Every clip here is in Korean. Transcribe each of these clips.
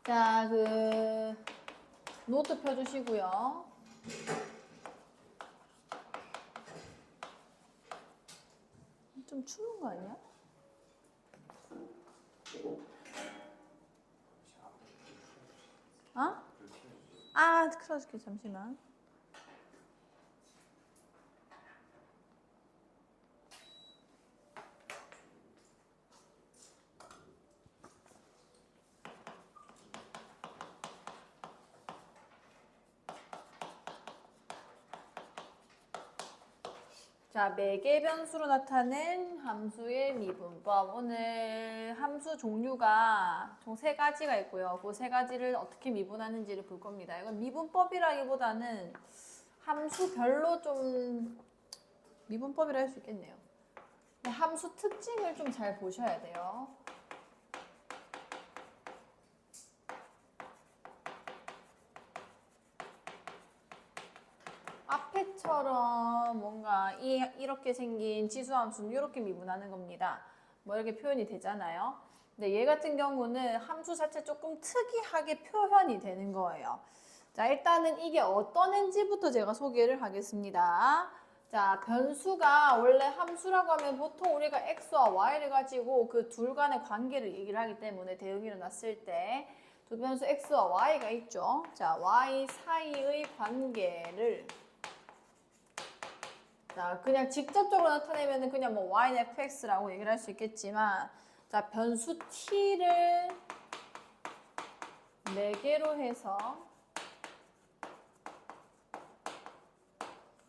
자, 노트 펴주시고요. 좀 추운 거 아니야? 어? 아, 틀어줄게. 잠시만. 자, 매개 변수로 나타낸 함수의 미분법. 오늘 함수 종류가 총 3가지가 있고요. 그 3가지를 어떻게 미분하는지를 볼 겁니다. 이건 미분법이라기보다는 함수별로 좀 미분법이라 할 수 있겠네요. 함수 특징을 좀 잘 보셔야 돼요. 앞에처럼 뭔가 이렇게 생긴 지수함수는 이렇게 미분하는 겁니다. 뭐 이렇게 표현이 되잖아요. 근데 얘 같은 경우는 함수 자체 조금 특이하게 표현이 되는 거예요. 자, 일단은 이게 어떤 애인지부터 제가 소개를 하겠습니다. 자, 변수가 원래 함수라고 하면 보통 우리가 x와 y를 가지고 그 둘 간의 관계를 얘기를 하기 때문에 대응이 일어났을 때 두 변수 x와 y가 있죠. 자, y 사이의 관계를 자, 그냥 직접적으로 나타내면 그냥 뭐 y는 fx라고 얘기를 할 수 있겠지만, 자, 변수 t를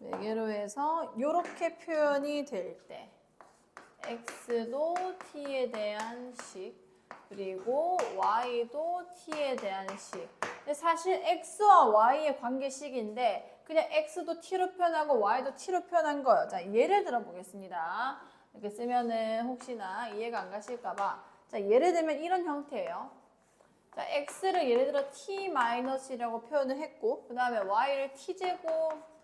4개로 해서 이렇게 표현이 될 때 x도 t에 대한 식, 그리고 y도 t에 대한 식. 근데 사실 x와 y의 관계식인데 그냥 x도 t로 표현하고 y도 t로 표현한 거예요. 자, 예를 들어 보겠습니다. 이렇게 쓰면은 혹시나 이해가 안 가실까봐. 자, 예를 들면 이런 형태예요. 자, x를 예를 들어 t-이라고 표현을 했고, 그 다음에 y를 t제곱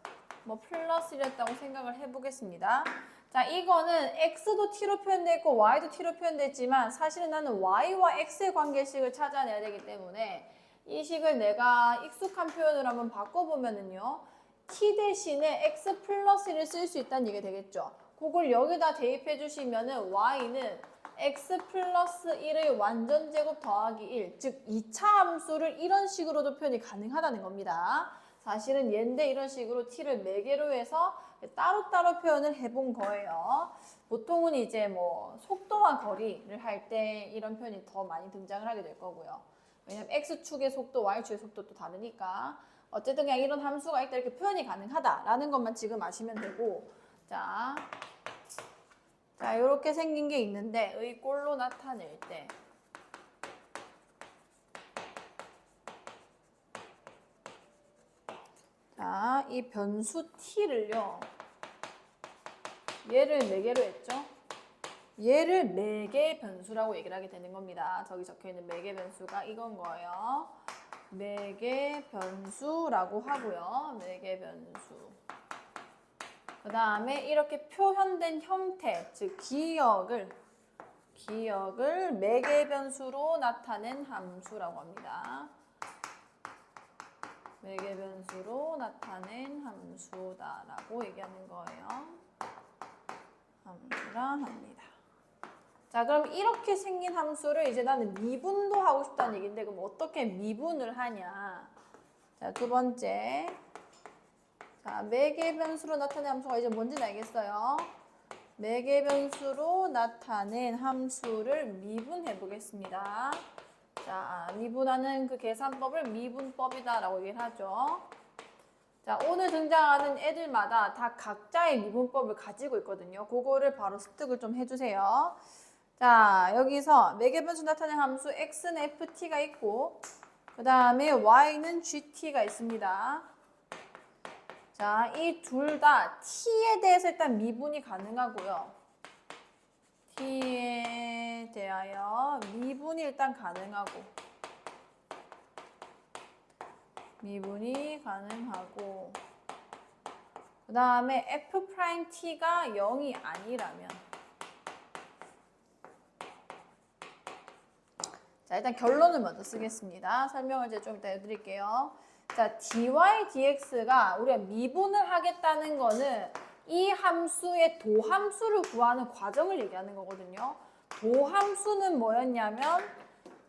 뭐 플러스이랬다고 생각을 해보겠습니다. 자, 이거는 x도 t로 표현되어 있고 y도 t로 표현됐지만 사실은 나는 y와 x의 관계식을 찾아내야 되기 때문에 이 식을 내가 익숙한 표현으로 한번 바꿔보면은요. t 대신에 x 플러스 1을 쓸 수 있다는 얘기가 되겠죠. 그걸 여기다 대입해 주시면은 y는 x 플러스 1의 완전 제곱 더하기 1, 즉 2차 함수를 이런 식으로도 표현이 가능하다는 겁니다. 사실은 얘인데 이런 식으로 t를 4개로 해서 따로따로 표현을 해본 거예요. 보통은 이제 뭐 속도와 거리를 할 때 이런 표현이 더 많이 등장을 하게 될 거고요. 왜냐면 x축의 속도, y축의 속도도 다르니까 어쨌든 그냥 이런 함수가 있다 이렇게 표현이 가능하다라는 것만 지금 아시면 되고 자, 이렇게 생긴 게 있는데 의꼴로 나타낼 때 자, 이 변수 t를요. 얘를 4개로 했죠? 얘를 4개 변수라고 얘기를 하게 되는 겁니다. 저기 적혀있는 4개 변수가 이건 거예요. 4개 변수라고 하고요. 4개 변수. 그 다음에 이렇게 표현된 형태, 즉 기억을 4개 변수로 나타낸 함수라고 합니다. 4개 변수로 나타낸 함수다라고 얘기하는 거예요. 함수라 합니다. 자, 그럼 이렇게 생긴 함수를 이제 나는 미분도 하고 싶다는 얘기인데 그럼 어떻게 미분을 하냐? 자, 두 번째. 자, 4개 변수로 나타낸 함수가 이제 뭔지는 알겠어요? 4개 변수로 나타낸 함수를 미분해 보겠습니다. 자, 미분하는 그 계산법을 미분법이다라고 얘기를 하죠. 자, 오늘 등장하는 애들마다 다 각자의 미분법을 가지고 있거든요. 그거를 바로 습득을 좀 해주세요. 자, 여기서 4개 변수 나타낸 함수 x는 ft가 있고 그 다음에 y는 gt가 있습니다. 자, 이 둘 다 t에 대해서 일단 미분이 가능하고요. t에 대하여 미분이 일단 가능하고 그 다음에 f't가 0이 아니라면 자, 일단 결론을 먼저 쓰겠습니다. 설명을 이제 좀 이따 해드릴게요. 자, dy dx가 우리가 미분을 하겠다는 거는 이 함수의 도함수를 구하는 과정을 얘기하는 거거든요. 도함수는 뭐였냐면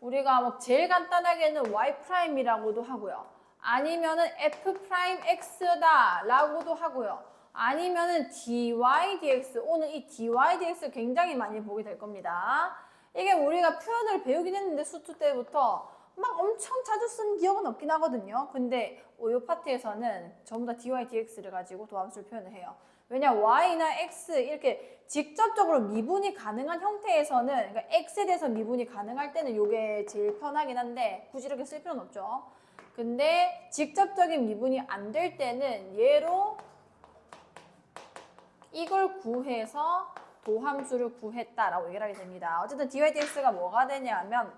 우리가 뭐 제일 간단하게는 y'이라고도 하고요. 아니면은 f'(x)다 라고도 하고요. 아니면은 dy dx, 오늘 이 dy dx 굉장히 많이 보게 될 겁니다. 이게 우리가 표현을 배우긴 했는데 수투 때부터 막 엄청 자주 쓴 기억은 없긴 하거든요. 근데 이 파트에서는 전부 다 dy dx를 가지고 도함수를 표현을 해요. 왜냐 y나 x 이렇게 직접적으로 미분이 가능한 형태에서는, 그러니까 x에 대해서 미분이 가능할 때는 이게 제일 편하긴 한데 굳이 이렇게 쓸 필요는 없죠. 근데 직접적인 미분이 안 될 때는 얘로 이걸 구해서 도함수를 구했다라고 얘기를 하게 됩니다. 어쨌든 dy dx가 뭐가 되냐면,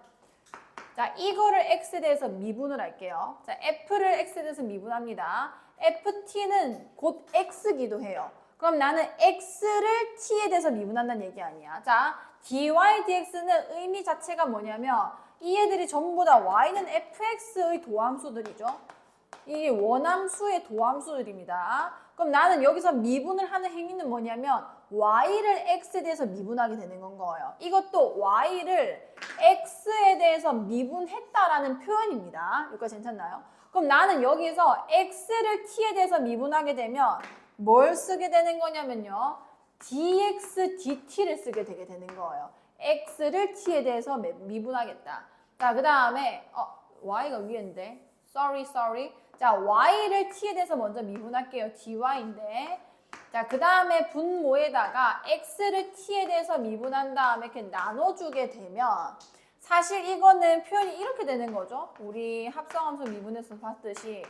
자, 이거를 x에 대해서 미분을 할게요. 자, f를 x에 대해서 미분합니다. ft는 곧 x기도 해요. 그럼 나는 x를 t에 대해서 미분한다는 얘기 아니야. 자, dy dx는 의미 자체가 뭐냐면 이 애들이 전부 다 y는 fx의 도함수들이죠. 이 원함수의 도함수들입니다. 그럼 나는 여기서 미분을 하는 행위는 뭐냐면 y를 x에 대해서 미분하게 되는 건 거예요. 이것도 y를 x에 대해서 미분했다라는 표현입니다. 여기까지 괜찮나요? 그럼 나는 여기서 x를 t에 대해서 미분하게 되면 뭘 쓰게 되는 거냐면요. dx dt를 쓰게 되게 되는 거예요. x를 t에 대해서 미분하겠다. 자, 그 다음에 y가 위인데 sorry. 자, y를 t에 대해서 먼저 미분할게요. dy인데. 자, 그 다음에 분모에다가 x를 t에 대해서 미분한 다음에 이렇게 나눠주게 되면 사실 이거는 표현이 이렇게 되는 거죠. 우리 합성함수 미분에서 봤듯이.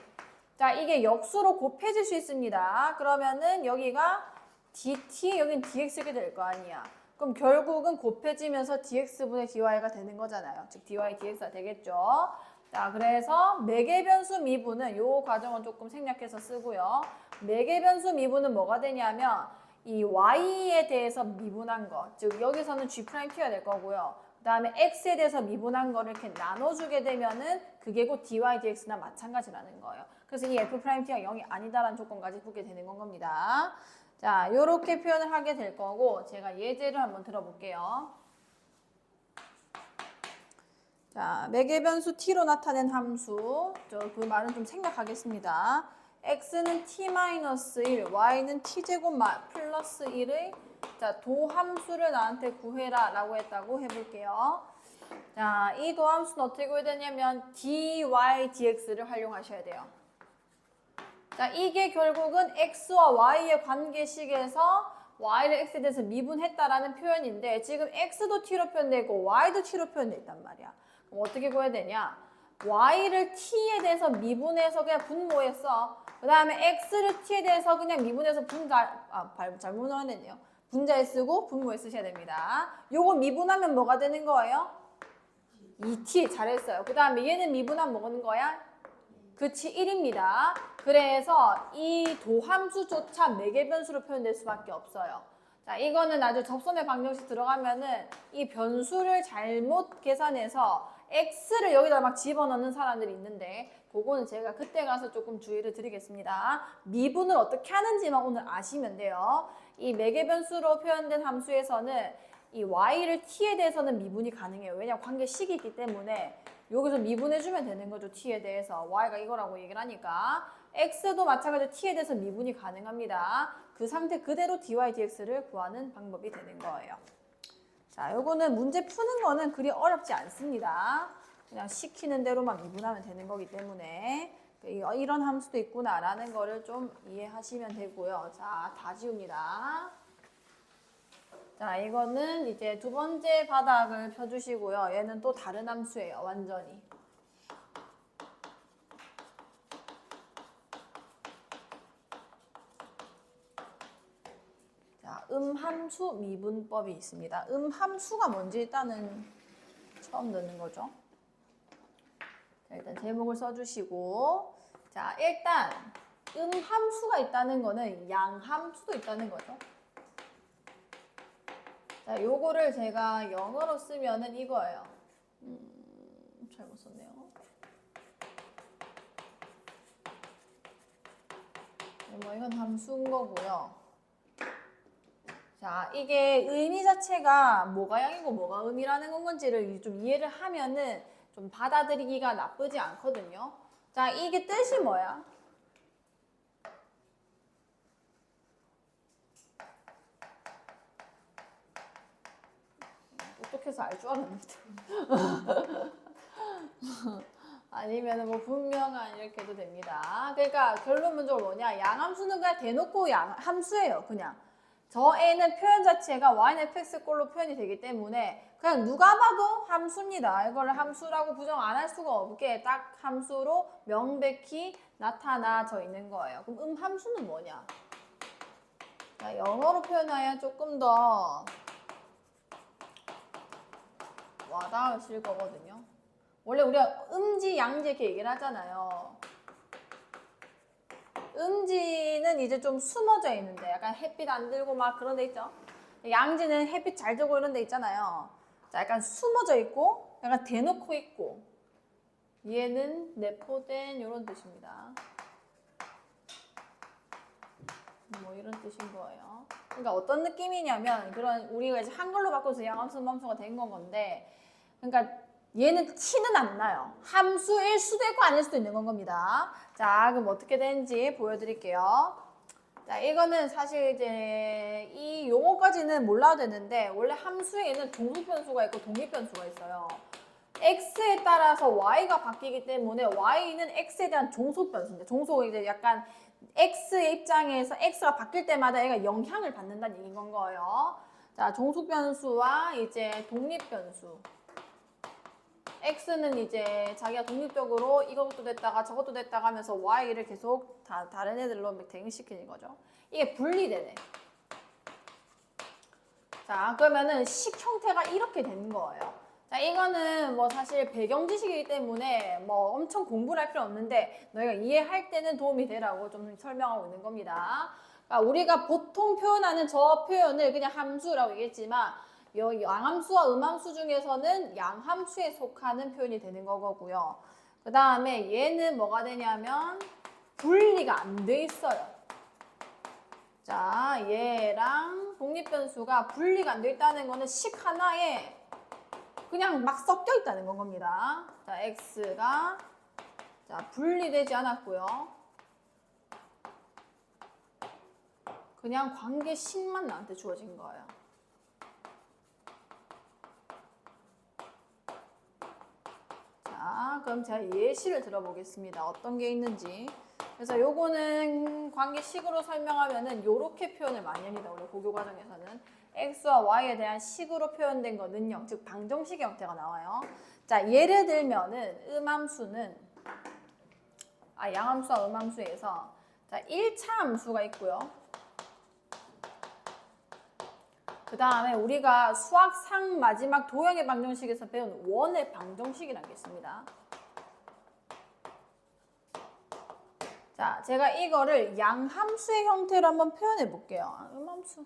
자, 이게 역수로 곱해질 수 있습니다. 그러면은 여기가 dt, 여긴 dx가 될 거 아니야. 그럼 결국은 곱해지면서 dx분의 dy가 되는 거잖아요. 즉 dy dx가 되겠죠. 자, 그래서 매개변수 미분은 요 과정은 조금 생략해서 쓰고요. 매개변수 미분은 뭐가 되냐면 이 y에 대해서 미분한 거, 즉 여기서는 g't가 될 거고요. 그 다음에 x에 대해서 미분한 거를 이렇게 나눠주게 되면은 그게 곧 dy dx나 마찬가지라는 거예요. 그래서 이 f't가 0이 아니다라는 조건까지 붙게 되는 건 겁니다. 자, 요렇게 표현을 하게 될 거고 제가 예제를 한번 들어볼게요. 자, 매개변수 t로 나타낸 함수, 그 말은 좀 생략하겠습니다. x는 t-1, y는 t제곱 플러스 1의 자, 도함수를 나한테 구해라 라고 했다고 해볼게요. 자, 이 도함수는 어떻게 구해야 되냐면 dy dx를 활용하셔야 돼요. 자, 이게 결국은 x와 y의 관계식에서 y를 x에 대해서 미분했다라는 표현인데 지금 x도 t로 표현되고 y도 t로 표현돼 있단 말이야. 그럼 어떻게 구해야 되냐? y를 t에 대해서 미분해서 그냥 분모했어. 그 다음에 x를 t에 대해서 그냥 미분해서 잘못 나왔네요. 분자에 쓰고 분모에 쓰셔야 됩니다. 요거 미분하면 뭐가 되는 거예요? 2t 잘했어요. 그 다음에 얘는 미분하면 뭐는 거야? 그치, 1입니다. 그래서 이 도함수조차 매개변수로 표현될 수밖에 없어요. 자, 이거는 아주 접선의 방정식 들어가면은 이 변수를 잘못 계산해서 x를 여기다 막 집어넣는 사람들이 있는데 그거는 제가 그때 가서 조금 주의를 드리겠습니다. 미분을 어떻게 하는지만 오늘 아시면 돼요. 이 매개변수로 표현된 함수에서는 이 y를 t에 대해서는 미분이 가능해요. 왜냐하면 관계식이 있기 때문에 여기서 미분해주면 되는 거죠. t에 대해서. y가 이거라고 얘기를 하니까. x도 마찬가지로 t에 대해서 미분이 가능합니다. 그 상태 그대로 dy dx를 구하는 방법이 되는 거예요. 자, 요거는 문제 푸는 거는 그리 어렵지 않습니다. 그냥 시키는 대로만 미분하면 되는 거기 때문에 이런 함수도 있구나라는 거를 좀 이해하시면 되고요. 자, 다 지웁니다. 자, 이거는 이제 두 번째 바닥을 펴주시고요. 얘는 또 다른 함수예요, 완전히. 자, 함수 미분법이 있습니다. 함수가 뭔지 일단은 처음 듣는 거죠. 자, 일단 제목을 써주시고, 자, 일단 함수가 있다는 거는 양함수도 있다는 거죠. 자, 요거를 제가 영어로 쓰면은 이거예요. 잘못 썼네요. 뭐 이건 함수인 거고요. 자, 이게 의미 자체가 뭐가 양이고 뭐가 음이라는 건지를 좀 이해를 하면은 좀 받아들이기가 나쁘지 않거든요. 자, 이게 뜻이 뭐야? 똑똑해서 알 줄 알았는데. 아니면 뭐 분명한 이렇게 해도 됩니다. 그러니까 결론문적으로 뭐냐? 양함수는 그냥 대놓고 함수예요. 그냥. 저 애는 표현 자체가 yfx꼴로 표현이 되기 때문에 그냥 누가 봐도 함수입니다. 이걸 함수라고 부정 안 할 수가 없게 딱 함수로 명백히 나타나져 있는 거예요. 그럼 함수는 뭐냐? 자, 영어로 표현하여 조금 더 와닿으실 거거든요. 원래 우리가 음지, 양지 이렇게 얘기를 하잖아요. 음지는 이제 좀 숨어져 있는데 약간 햇빛 안 들고 막 그런 데 있죠. 양지는 햇빛 잘 들고 이런 데 있잖아요. 자, 약간 숨어져 있고 약간 대놓고 있고 얘는 내포된 이런 뜻입니다. 뭐 이런 뜻인 거예요. 그러니까 어떤 느낌이냐면 그런 우리가 이제 한글로 바꿔서 양함수, 음함수가 된 건데 그러니까 얘는 티는 안 나요. 함수일 수도 있고 아닐 수도 있는 건 겁니다. 자, 그럼 어떻게 되는지 보여드릴게요. 자, 이거는 사실 이제 이 용어까지는 몰라도 되는데 원래 함수에는 종속변수가 있고 독립변수가 있어요. x에 따라서 y가 바뀌기 때문에 y는 x에 대한 종속변수인데 종속은 이제 약간 x의 입장에서 x가 바뀔 때마다 얘가 영향을 받는다는 얘기인 건 거예요. 자, 종속변수와 이제 독립변수. x는 이제 자기가 독립적으로 이것도 됐다가 저것도 됐다가 하면서 y를 계속 다른 애들로 대응시키는 거죠. 이게 분리되네. 자, 그러면은 식 형태가 이렇게 되는 거예요. 자, 이거는 뭐 사실 배경 지식이기 때문에 뭐 엄청 공부를 할 필요 없는데 너희가 이해할 때는 도움이 되라고 좀 설명하고 있는 겁니다. 그러니까 우리가 보통 표현하는 저 표현을 그냥 함수라고 얘기했지만 양함수와 음함수 중에서는 양함수에 속하는 표현이 되는 거고요. 그 다음에 얘는 뭐가 되냐면 분리가 안 돼 있어요. 자, 얘랑 독립변수가 분리가 안 돼 있다는 거는 식 하나에 그냥 막 섞여 있다는 건 겁니다. 자, x가 자, 분리되지 않았고요. 그냥 관계식만 나한테 주어진 거예요. 자, 그럼 제가 예시를 들어보겠습니다. 어떤 게 있는지. 그래서 요거는 관계식으로 설명하면은 요렇게 표현을 많이 합니다. 우리 고교 과정에서는. x와 y에 대한 식으로 표현된 거 는요. 즉 방정식의 형태가 나와요. 자, 예를 들면은 음함수는 양함수와 음함수에서 자, 1차 함수가 있고요. 그 다음에 우리가 수학상 마지막 도형의 방정식에서 배운 원의 방정식이라는 게 있습니다. 자, 제가 이거를 양함수의 형태로 한번 표현해 볼게요. 음함수.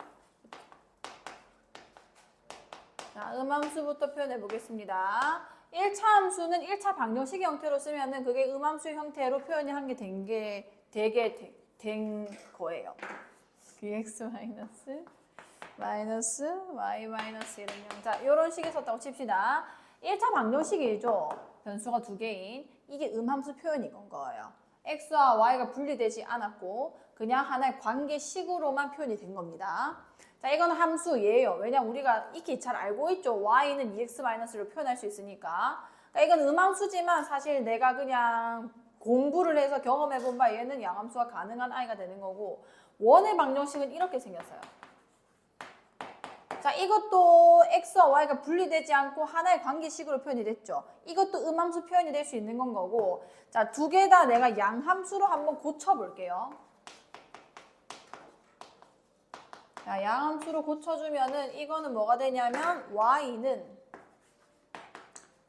자, 음함수부터 표현해 보겠습니다. 1차 함수는 1차 방정식의 형태로 쓰면은 그게 음함수의 형태로 표현이 한 게 되게 된 거예요. bx 마이너스 y 마이너스 이런 형. 자, 이런 식의 썼다고 칩시다. 1차 방정식이죠. 변수가 두 개인. 이게 음함수 표현인 건 거예요. x와 y가 분리되지 않았고 그냥 하나의 관계식으로만 표현이 된 겁니다. 자, 이건 함수예요. 왜냐면 우리가 익히 잘 알고 있죠. y는 2x-로 표현할 수 있으니까. 그러니까 이건 음함수지만 사실 내가 그냥 공부를 해서 경험해본 바 얘는 양함수가 가능한 i가 되는 거고 원의 방정식은 이렇게 생겼어요. 자, 이것도 x와 y가 분리되지 않고 하나의 관계식으로 표현이 됐죠. 이것도 음함수 표현이 될 수 있는 건 거고 자, 두 개 다 내가 양함수로 한번 고쳐볼게요. 자, 양함수로 고쳐주면은 이거는 뭐가 되냐면 y는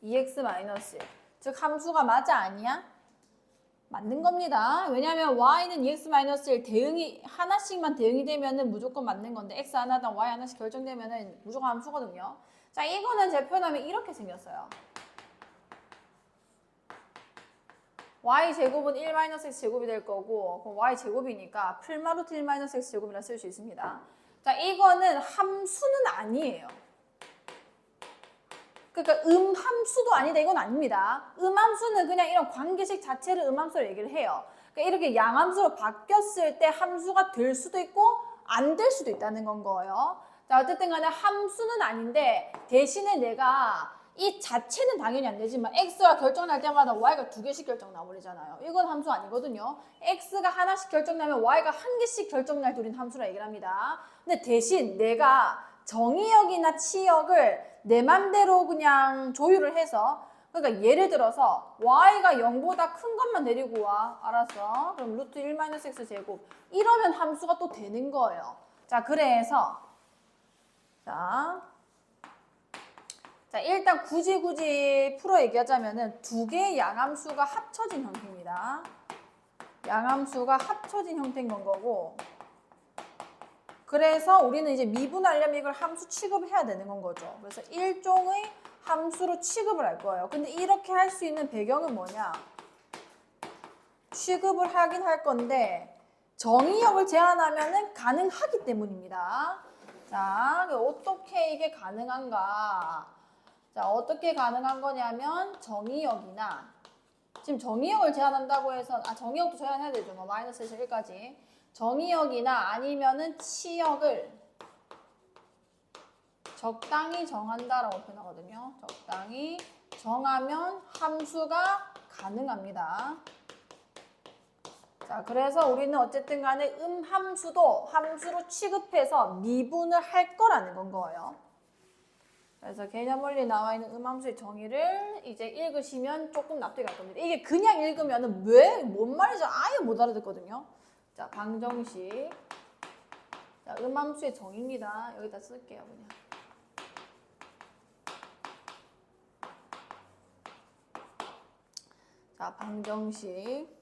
2x-1 즉 함수가 맞아 아니야? 맞는 겁니다. 왜냐하면 y는 2x-1 대응이 하나씩만 대응이 되면은 무조건 맞는 건데 x 하나당 y 하나씩 결정되면은 무조건 함수거든요. 자, 이거는 제 표현하면 이렇게 생겼어요. y제곱은 1-x제곱이 될 거고 그럼 y제곱이니까 풀마 루트 1-x제곱이라 쓸 수 있습니다. 자, 이거는 함수는 아니에요. 그러니까 음함수도 아니다 이건 아닙니다. 음함수는 그냥 이런 관계식 자체를 음함수로 얘기를 해요. 그러니까 이렇게 양함수로 바뀌었을 때 함수가 될 수도 있고 안 될 수도 있다는 건 거예요. 자, 어쨌든 간에 함수는 아닌데 대신에 내가 이 자체는 당연히 안 되지만 x가 결정날 때마다 y가 2개씩 결정 나버리잖아요. 이건 함수 아니거든요. x가 하나씩 결정나면 y가 1개씩 결정날 둘인 함수라 얘기를 합니다. 근데 대신 내가 정의역이나 치역을 내 맘대로 그냥 조율을 해서 그러니까 예를 들어서 y가 0보다 큰 것만 데리고 와. 알았어. 그럼 루트 1-x제곱 이러면 함수가 또 되는 거예요. 자, 그래서 자, 일단 굳이 풀어 얘기하자면은 두 개의 양함수가 합쳐진 형태입니다. 양함수가 합쳐진 형태인 건 거고 그래서 우리는 이제 미분하려면 이걸 함수 취급을 해야 되는 건 거죠. 그래서 일종의 함수로 취급을 할 거예요. 근데 이렇게 할 수 있는 배경은 뭐냐? 취급을 하긴 할 건데 정의역을 제한하면은 가능하기 때문입니다. 자, 어떻게 이게 가능한가? 자, 어떻게 가능한 거냐면 정의역이나 지금 정의역을 제한한다고 해서 정의역도 제한해야 되죠. 뭐 마이너스 1까지. 정의역이나 아니면은 치역을 적당히 정한다라고 표현하거든요. 적당히 정하면 함수가 가능합니다. 자, 그래서 우리는 어쨌든 간에 음함수도 함수로 취급해서 미분을 할 거라는 건 거예요. 그래서 개념 원리에 나와 있는 음함수의 정의를 이제 읽으시면 조금 납득이 갈 겁니다. 이게 그냥 읽으면은 왜? 뭔 말인지 아예 못 알아듣거든요. 자, 방정식. 자, 음함수의 정의입니다. 여기다 쓸게요, 그냥. 자, 방정식.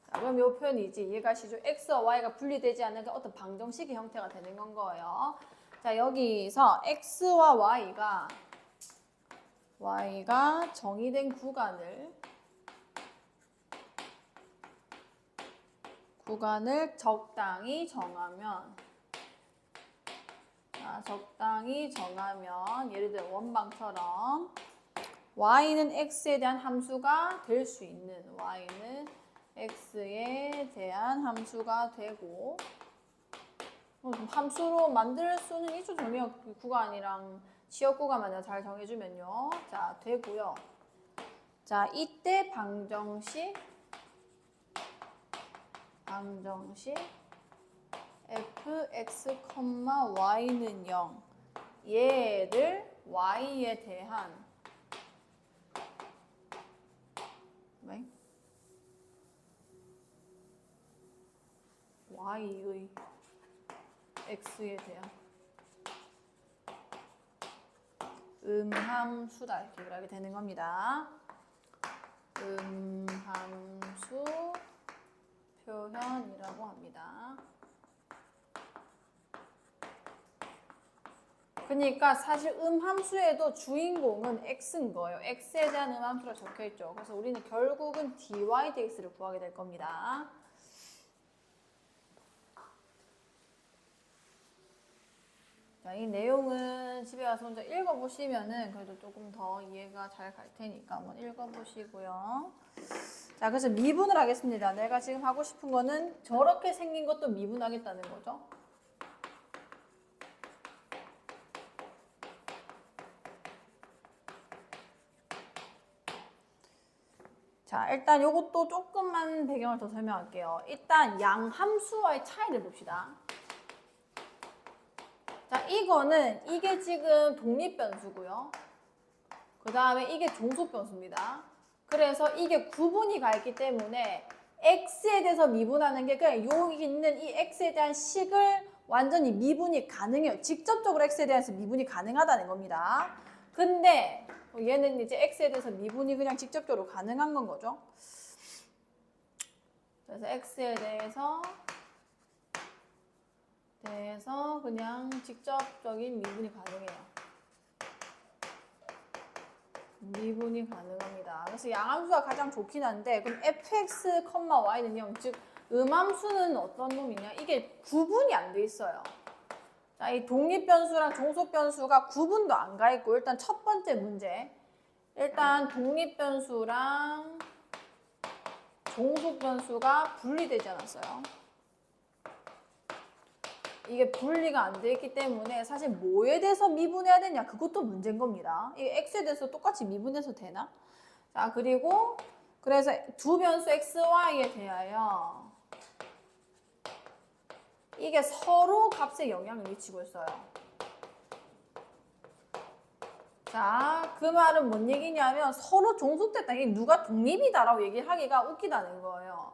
자, 그럼 이 표현이지. 이해가시죠? x와 y가 분리되지 않는 어떤 방정식의 형태가 되는 건 거예요. 자, 여기서 x와 y가 정의된 구간을 적당히 정하면 예를 들어 원방처럼 y는 x에 대한 함수가 될 수 있는 y는 x에 대한 함수가 되고 함수로 만들 수는 있죠. 정의역 구간이랑 지역 구간만 내가 잘 정해주면요. 자, 되고요. 자, 이때 방정식 fx, y는 0 얘를 y에 대한 y의 x에 대한 음함수다 이렇게 얘기를 하게 되는 겁니다. 음함수 표현이라고 합니다. 그러니까 사실 음함수에도 주인공은 x인 거예요. x에 대한 음함수로 적혀 있죠. 그래서 우리는 결국은 dy dx를 구하게 될 겁니다. 자, 이 내용은 집에 가서 혼자 읽어보시면은 그래도 조금 더 이해가 잘 갈 테니까 한번 읽어보시고요. 자, 그래서 미분을 하겠습니다. 내가 지금 하고 싶은 거는 저렇게 생긴 것도 미분하겠다는 거죠. 자, 일단 이것도 조금만 배경을 더 설명할게요. 일단 양함수와의 차이를 봅시다. 자, 이게 지금 독립변수고요. 그 다음에 이게 종속변수입니다. 그래서 이게 구분이 가 있기 때문에 x에 대해서 미분하는 게 그냥 여기 있는 이 x에 대한 식을 완전히 미분이 가능해요. 직접적으로 x에 대해서 미분이 가능하다는 겁니다. 근데 얘는 이제 x에 대해서 미분이 그냥 직접적으로 가능한 건 거죠. 그래서 x에 대해서 그냥 직접적인 미분이 가능해요. 미분이 가능합니다. 그래서 양함수가 가장 좋긴 한데 그럼 fx, y는 0, 즉 음함수는 어떤 놈이냐? 이게 구분이 안 돼 있어요. 자, 이 독립변수랑 종속변수가 구분도 안 가 있고 일단 첫 번째 문제 일단 독립변수랑 종속변수가 분리되지 않았어요. 이게 분리가 안 돼 있기 때문에 사실 뭐에 대해서 미분해야 되냐 그것도 문제인 겁니다. 이게 x에 대해서 똑같이 미분해서 되나? 자, 그리고 그래서 두 변수 x, y에 대하여 이게 서로 값에 영향을 미치고 있어요. 자, 그 말은 뭔 얘기냐면 서로 종속됐다. 이게 누가 독립이다라고 얘기하기가 웃기다는 거예요.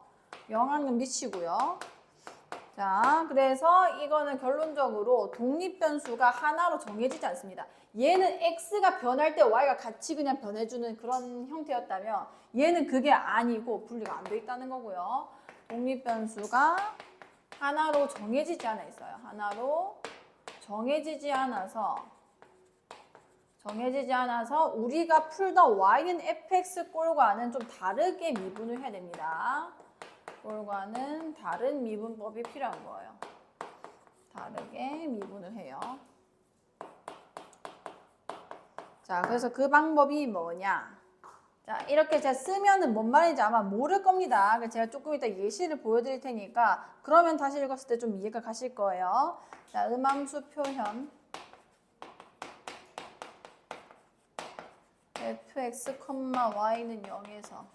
영향을 미치고요. 자, 그래서 이거는 결론적으로 독립변수가 하나로 정해지지 않습니다. 얘는 x가 변할 때 y가 같이 그냥 변해주는 그런 형태였다면 얘는 그게 아니고 분리가 안 돼 있다는 거고요. 독립변수가 하나로 정해지지 않아 있어요. 하나로 정해지지 않아서 우리가 풀던 y는 fx 꼴과는 좀 다르게 미분을 해야 됩니다. 꼴과는 다른 미분법이 필요한 거예요. 다르게 미분을 해요. 자, 그래서 그 방법이 뭐냐? 자, 이렇게 제가 쓰면은 뭔 말인지 아마 모를 겁니다. 제가 조금 이따 예시를 보여드릴 테니까 그러면 다시 읽었을 때 좀 이해가 가실 거예요. 자, 음함수 표현 fx, y는 0에서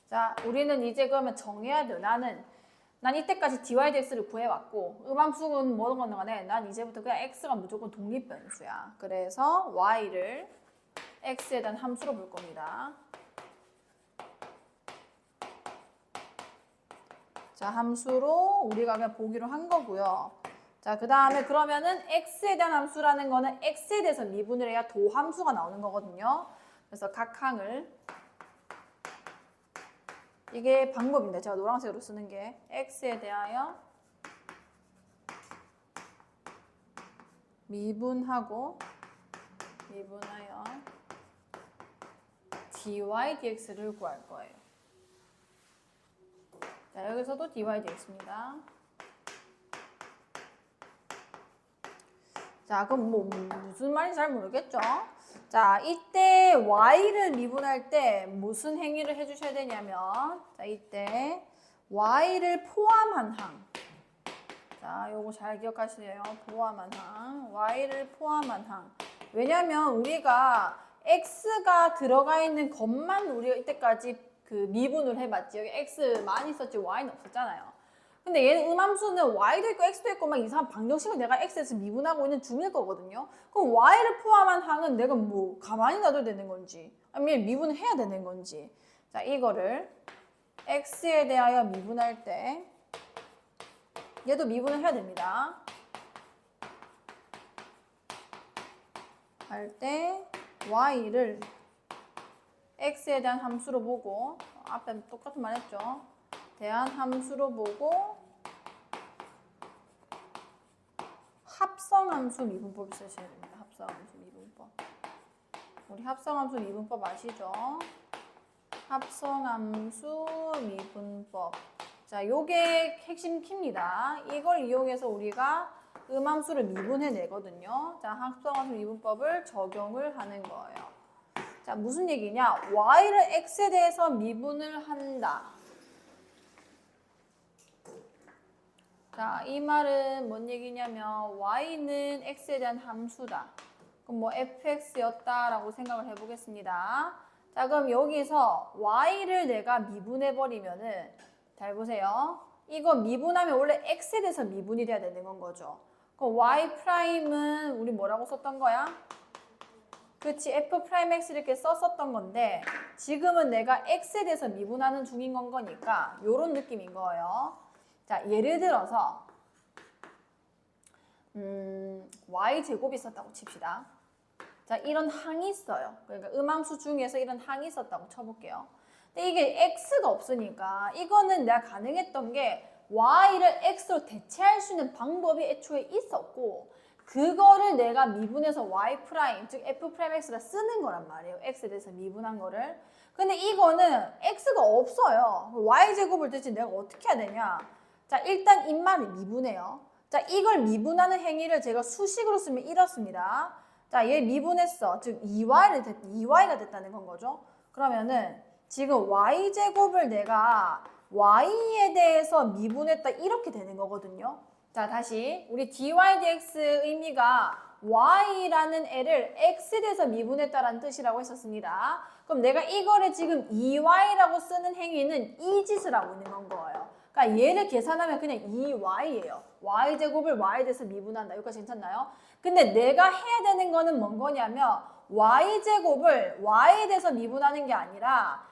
자, 우리는 이제 그러면 정해야 돼. 난 이때까지 dy dx를 구해왔고 음함수는 뭐든 간에 난 이제부터 그냥 x가 무조건 독립변수야. 그래서 y를 x에 대한 함수로 볼 겁니다. 자, 함수로 우리가 그냥 보기로 한 거고요. 자, 그 다음에 그러면은 x에 대한 함수라는 거는 x에 대해서 미분을 해야 도함수가 나오는 거거든요. 그래서 각 항을 이게 방법인데 제가 노란색으로 쓰는 게 x에 대하여 미분하여 dy dx를 구할 거예요. 자, 여기서도 dy dx입니다. 자, 그럼 뭐 무슨 말인지 잘 모르겠죠? 자, 이때 y를 미분할 때 무슨 행위를 해주셔야 되냐면 자, 이때 y를 포함한 항. 자, 요거 잘 기억하시세요. 포함한 항. y를 포함한 항. 왜냐면 우리가 x가 들어가 있는 것만 우리가 이때까지 그 미분을 해봤지. 여기 x 많이 있었지 y는 없었잖아요. 근데 얘는 음함수는 y도 있고 x도 있고 막 이상한 방정식을 내가 x에서 미분하고 있는 중일 거거든요. 그럼 y를 포함한 항은 내가 뭐 가만히 놔둬야 되는 건지 아니면 미분을 해야 되는 건지 자, 이거를 x에 대하여 미분할 때 얘도 미분을 해야 됩니다. 할 때 y를 x에 대한 함수로 보고 앞에 똑같은 말 했죠. 대한 함수로 보고 합성함수 미분법을 쓰셔야 됩니다. 합성함수 미분법. 우리 합성함수 미분법 아시죠? 합성함수 미분법. 자, 요게 핵심 키입니다. 이걸 이용해서 우리가 음함수를 미분해 내거든요. 자, 합성함수 미분법을 적용을 하는 거예요. 자, 무슨 얘기냐? y를 x에 대해서 미분을 한다. 자, 이 말은 뭔 얘기냐면 y는 x에 대한 함수다. 그럼 뭐 fx였다라고 생각을 해보겠습니다. 자, 그럼 여기서 y를 내가 미분해버리면은 잘 보세요. 이거 미분하면 원래 x에 대해서 미분이 돼야 되는 건 거죠. 그럼 y'은 우리 뭐라고 썼던 거야? 그치, f'x 이렇게 썼었던 건데 지금은 내가 x에 대해서 미분하는 중인 건 거니까 요런 느낌인 거예요. 자, 예를 들어서 y제곱이 있었다고 칩시다. 자, 이런 항이 있어요. 그러니까 음함수 중에서 이런 항이 있었다고 쳐볼게요. 근데 이게 x가 없으니까 이거는 내가 가능했던 게 y를 x로 대체할 수 있는 방법이 애초에 있었고 그거를 내가 미분해서 y 프라임, 즉 f 프라임 x가 쓰는 거란 말이에요. x에 대해서 미분한 거를. 근데 이거는 x가 없어요. y 제곱을 대체 내가 어떻게 해야 되냐? 자, 일단 입말이 미분해요. 자, 이걸 미분하는 행위를 제가 수식으로 쓰면 이렇습니다. 자, 얘 미분했어. 즉 2y가 됐다는 건 거죠. 그러면은 지금 y 제곱을 내가 y에 대해서 미분했다 이렇게 되는 거거든요. 자, 다시 우리 dy dx 의미가 y라는 애를 x에 대해서 미분했다라는 뜻이라고 했었습니다. 그럼 내가 이거를 지금 2y라고 쓰는 행위는 이 짓을 하고 있는 거예요. 그러니까 얘를 계산하면 그냥 2y예요. y제곱을 y에 대해서 미분한다. 여기까지 괜찮나요? 근데 내가 해야 되는 거는 뭔 거냐면 y제곱을 y에 대해서 미분하는 게 아니라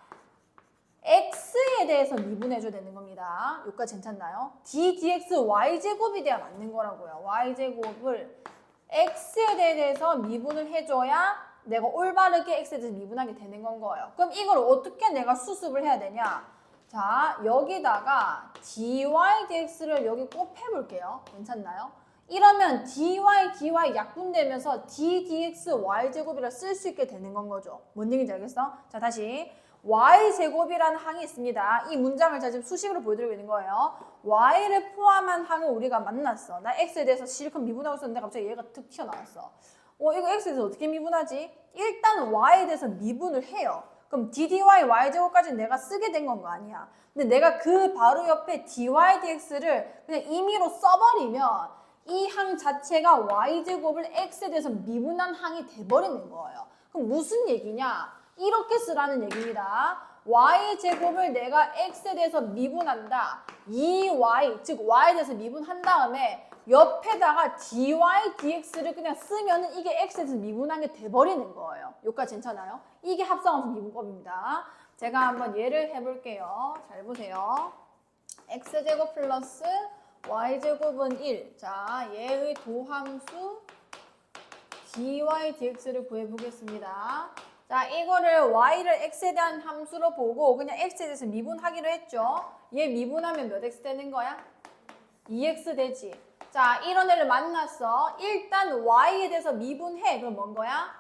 x에 대해서 미분해줘야 되는 겁니다. 여기까지 괜찮나요? d dx y제곱이 돼야 맞는 거라고요. y제곱을 x에 대해서 미분을 해줘야 내가 올바르게 x에 대해서 미분하게 되는 건 거예요. 그럼 이걸 어떻게 내가 수습을 해야 되냐? 자, 여기다가 dy dx를 여기 곱해볼게요. 괜찮나요? 이러면 dy 약분되면서 d dx y제곱이라 쓸 수 있게 되는 건 거죠. 뭔 얘기인지 알겠어? 자, 다시 y제곱이라는 항이 있습니다. 이 문장을 제가 지금 수식으로 보여드리고 있는 거예요. y를 포함한 항을 우리가 만났어. 나 x에 대해서 실컷 미분하고 있었는데 갑자기 얘가 툭 튀어나왔어. 이거 x에 대해서 어떻게 미분하지? 일단 y에 대해서 미분을 해요. 그럼 ddy y제곱까지 내가 쓰게 된 건 거 아니야. 근데 내가 그 바로 옆에 dy dx를 그냥 임의로 써버리면 이 항 자체가 y제곱을 x에 대해서 미분한 항이 돼버리는 거예요. 그럼 무슨 얘기냐? 이렇게 쓰라는 얘기입니다. y제곱을 내가 x에 대해서 미분한다. 2y, 즉 y에 대해서 미분한 다음에 옆에다가 dy dx를 그냥 쓰면은 이게 x에 대해서 미분한 게 돼버리는 거예요. 여기까지 괜찮아요? 이게 합성함수 미분법입니다. 제가 한번 예를 해볼게요. 잘 보세요. x제곱 플러스 y제곱은 1. 자, 얘의 도함수 dy dx를 구해보겠습니다. 자, 이거를 y를 x에 대한 함수로 보고 그냥 x에 대해서 미분하기로 했죠. 얘 미분하면 몇 x 되는 거야? 2x 되지. 자, 이런 애를 만났어. 일단 y에 대해서 미분해. 그럼 뭔 거야?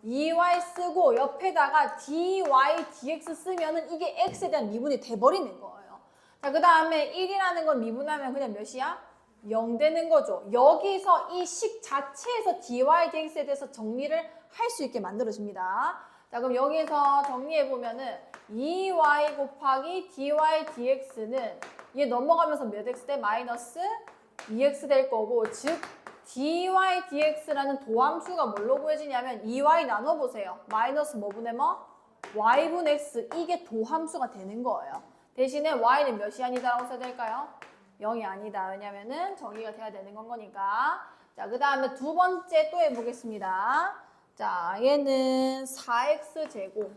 2y 쓰고 옆에다가 dy dx 쓰면은 이게 x에 대한 미분이 돼버리는 거예요. 자, 그 다음에 1이라는 건 미분하면 그냥 몇이야? 0 되는 거죠. 여기서 이 식 자체에서 dy dx에 대해서 정리를 할 수 있게 만들어집니다. 자, 그럼 여기서 정리해보면은 2y 곱하기 dy dx는 얘 넘어가면서 몇 x 돼? 마이너스 2x 될 거고, 즉 dy dx라는 도함수가 뭘로 구해지냐면 2y 나눠보세요. 마이너스 뭐분의 뭐? y분 x. 이게 도함수가 되는 거예요. 대신에 y는 몇이 아니다라고 써야 될까요? 0이 아니다. 왜냐면은 정의가 돼야 되는 건 거니까. 자, 그 다음에 두 번째 또 해보겠습니다. 자, 얘는 4x 제곱.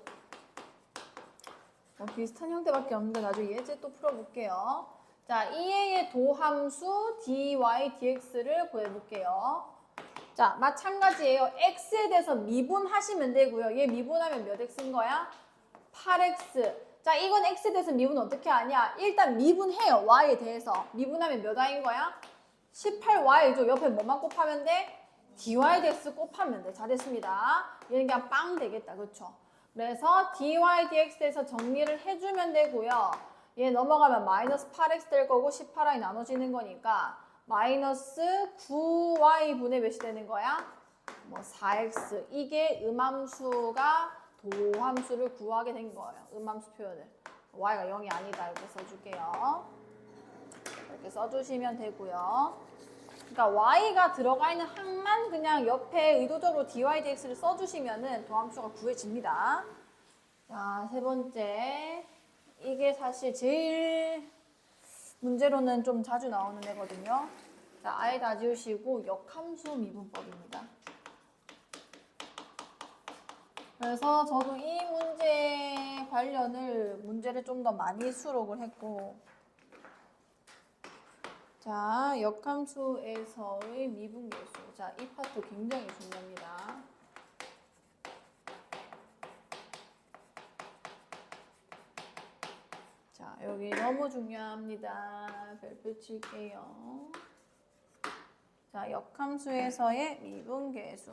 비슷한 형태밖에 없는데 나중에 예제 또 풀어볼게요. 자, 이의 도함수 dy dx를 구해볼게요. 자, 마찬가지예요. x에 대해서 미분하시면 되고요. 얘 미분하면 몇 x인 거야? 8x. 자, 이건 x에 대해서 미분 어떻게 하냐? 일단 미분해요. y에 대해서. 미분하면 몇 y인 거야? 18y죠. 옆에 뭐만 곱하면 돼? dy dx 곱하면 돼. 잘했습니다. 얘는 그냥 빵 되겠다. 그렇죠? 그래서 dy dx에 대해서 정리를 해주면 되고요. 얘 넘어가면 마이너스 8x 될 거고 18y 나눠지는 거니까 마이너스 9y분의 몇이 되는 거야? 뭐 4x. 이게 음함수가 도함수를 구하게 된 거예요. 음함수 표현을. y가 0이 아니다. 이렇게 써줄게요. 이렇게 써주시면 되고요. 그러니까 y가 들어가 있는 항만 그냥 옆에 의도적으로 dy dx를 써주시면은 도함수가 구해집니다. 자, 세 번째. 이게 사실 제일 문제로는 좀 자주 나오는 애거든요. 자, 아예 다 지우시고 역함수 미분법입니다. 그래서 저도 이 문제 관련을 문제를 좀 더 많이 수록을 했고, 자, 역함수에서의 미분계수. 자, 이 파트 굉장히 중요합니다. 자, 여기 너무 중요합니다. 별표 칠게요. 자, 역함수에서의 미분계수.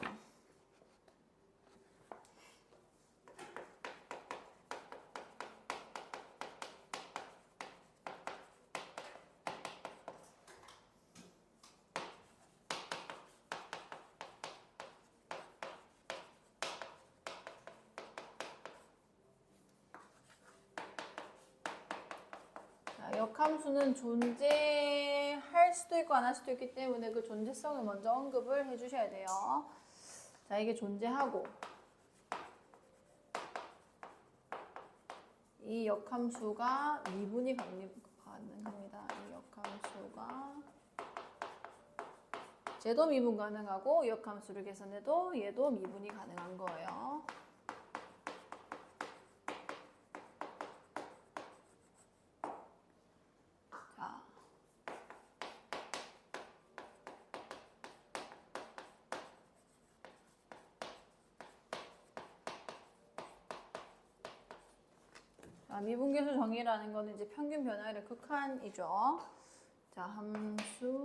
역함수는 존재할 수도 있고 안 할 수도 있기 때문에 그 존재성을 먼저 언급을 해주셔야 돼요. 자, 이게 존재하고 이 역함수가 미분이 가능합니다. 이 역함수가 쟤도 미분 가능하고 역함수를 계산해도 얘도 미분이 가능한 거예요. 미분계수 정의라는 거는 이제 평균 변화율의 극한이죠. 자, 함수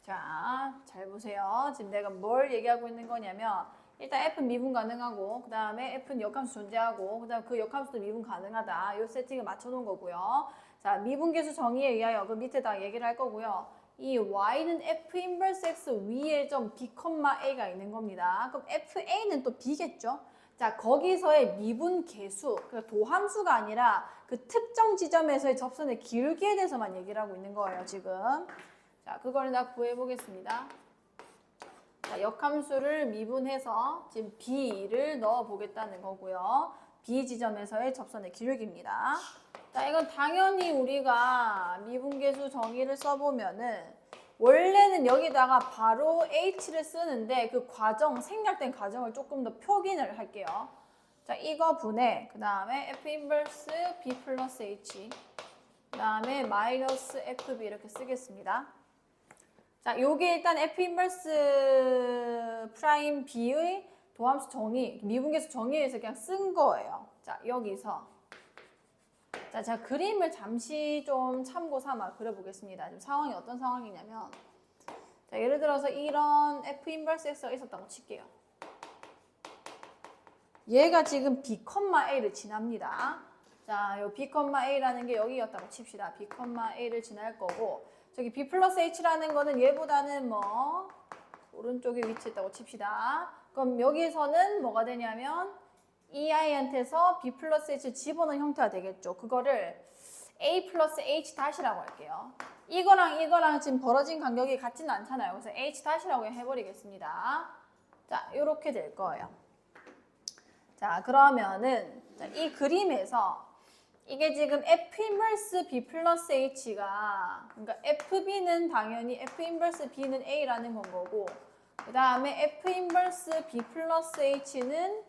자, 잘 보세요. 지금 내가 뭘 얘기하고 있는 거냐면 일단 F는 미분 가능하고 그 다음에 F는 역함수 존재하고 그 다음 그 역함수도 미분 가능하다. 이 세팅을 맞춰놓은 거고요. 자, 미분계수 정의에 의하여 그 밑에다 얘기를 할 거고요. 이 Y는 F 인버스 X 위에 점 B, A가 있는 겁니다. 그럼 FA는 또 B겠죠? 자, 거기서의 미분계수, 그러니까 도함수가 아니라 그 특정 지점에서의 접선의 기울기에 대해서만 얘기를 하고 있는 거예요, 지금. 자, 그걸 다 구해보겠습니다. 자, 역함수를 미분해서 지금 B를 넣어보겠다는 거고요. B 지점에서의 접선의 기울기입니다. 자, 이건 당연히 우리가 미분계수 정의를 써보면은 원래는 여기다가 바로 H를 쓰는데 그 과정, 생략된 과정을 조금 더 표기를 할게요. 자, 이거 분해, 그 다음에 F 인버스 B 플러스 H, 그 다음에 마이너스 FB 이렇게 쓰겠습니다. 자, 요게 일단 F 인버스 프라임 B의 도함수 정의, 미분계수 정의에서 그냥 쓴 거예요. 자, 여기서. 자, 제가 그림을 잠시 좀 참고 삼아 그려보겠습니다. 지금 상황이 어떤 상황이냐면, 자, 예를 들어서 이런 F 인버스 X가 있었다고 칠게요. 얘가 지금 B, A를 지납니다. 자, 요 B, A라는 게 여기였다고 칩시다. B, A를 지날 거고, 저기 B 플러스 H라는 거는 얘보다는 뭐 오른쪽에 위치했다고 칩시다. 그럼 여기서는 뭐가 되냐면 이 아이한테서 B 플러스 H를 집어넣은 형태가 되겠죠. 그거를 A 플러스 H 다시라고 할게요. 이거랑 지금 벌어진 간격이 같지는 않잖아요. 그래서 H 다시라고 해버리겠습니다. 자, 이렇게 될 거예요. 자, 그러면은 이 그림에서 이게 지금 F 인버스 B 플러스 H가, 그러니까 FB는 당연히 F 인버스 B는 A라는 건 거고, 그 다음에 F 인버스 B 플러스 H는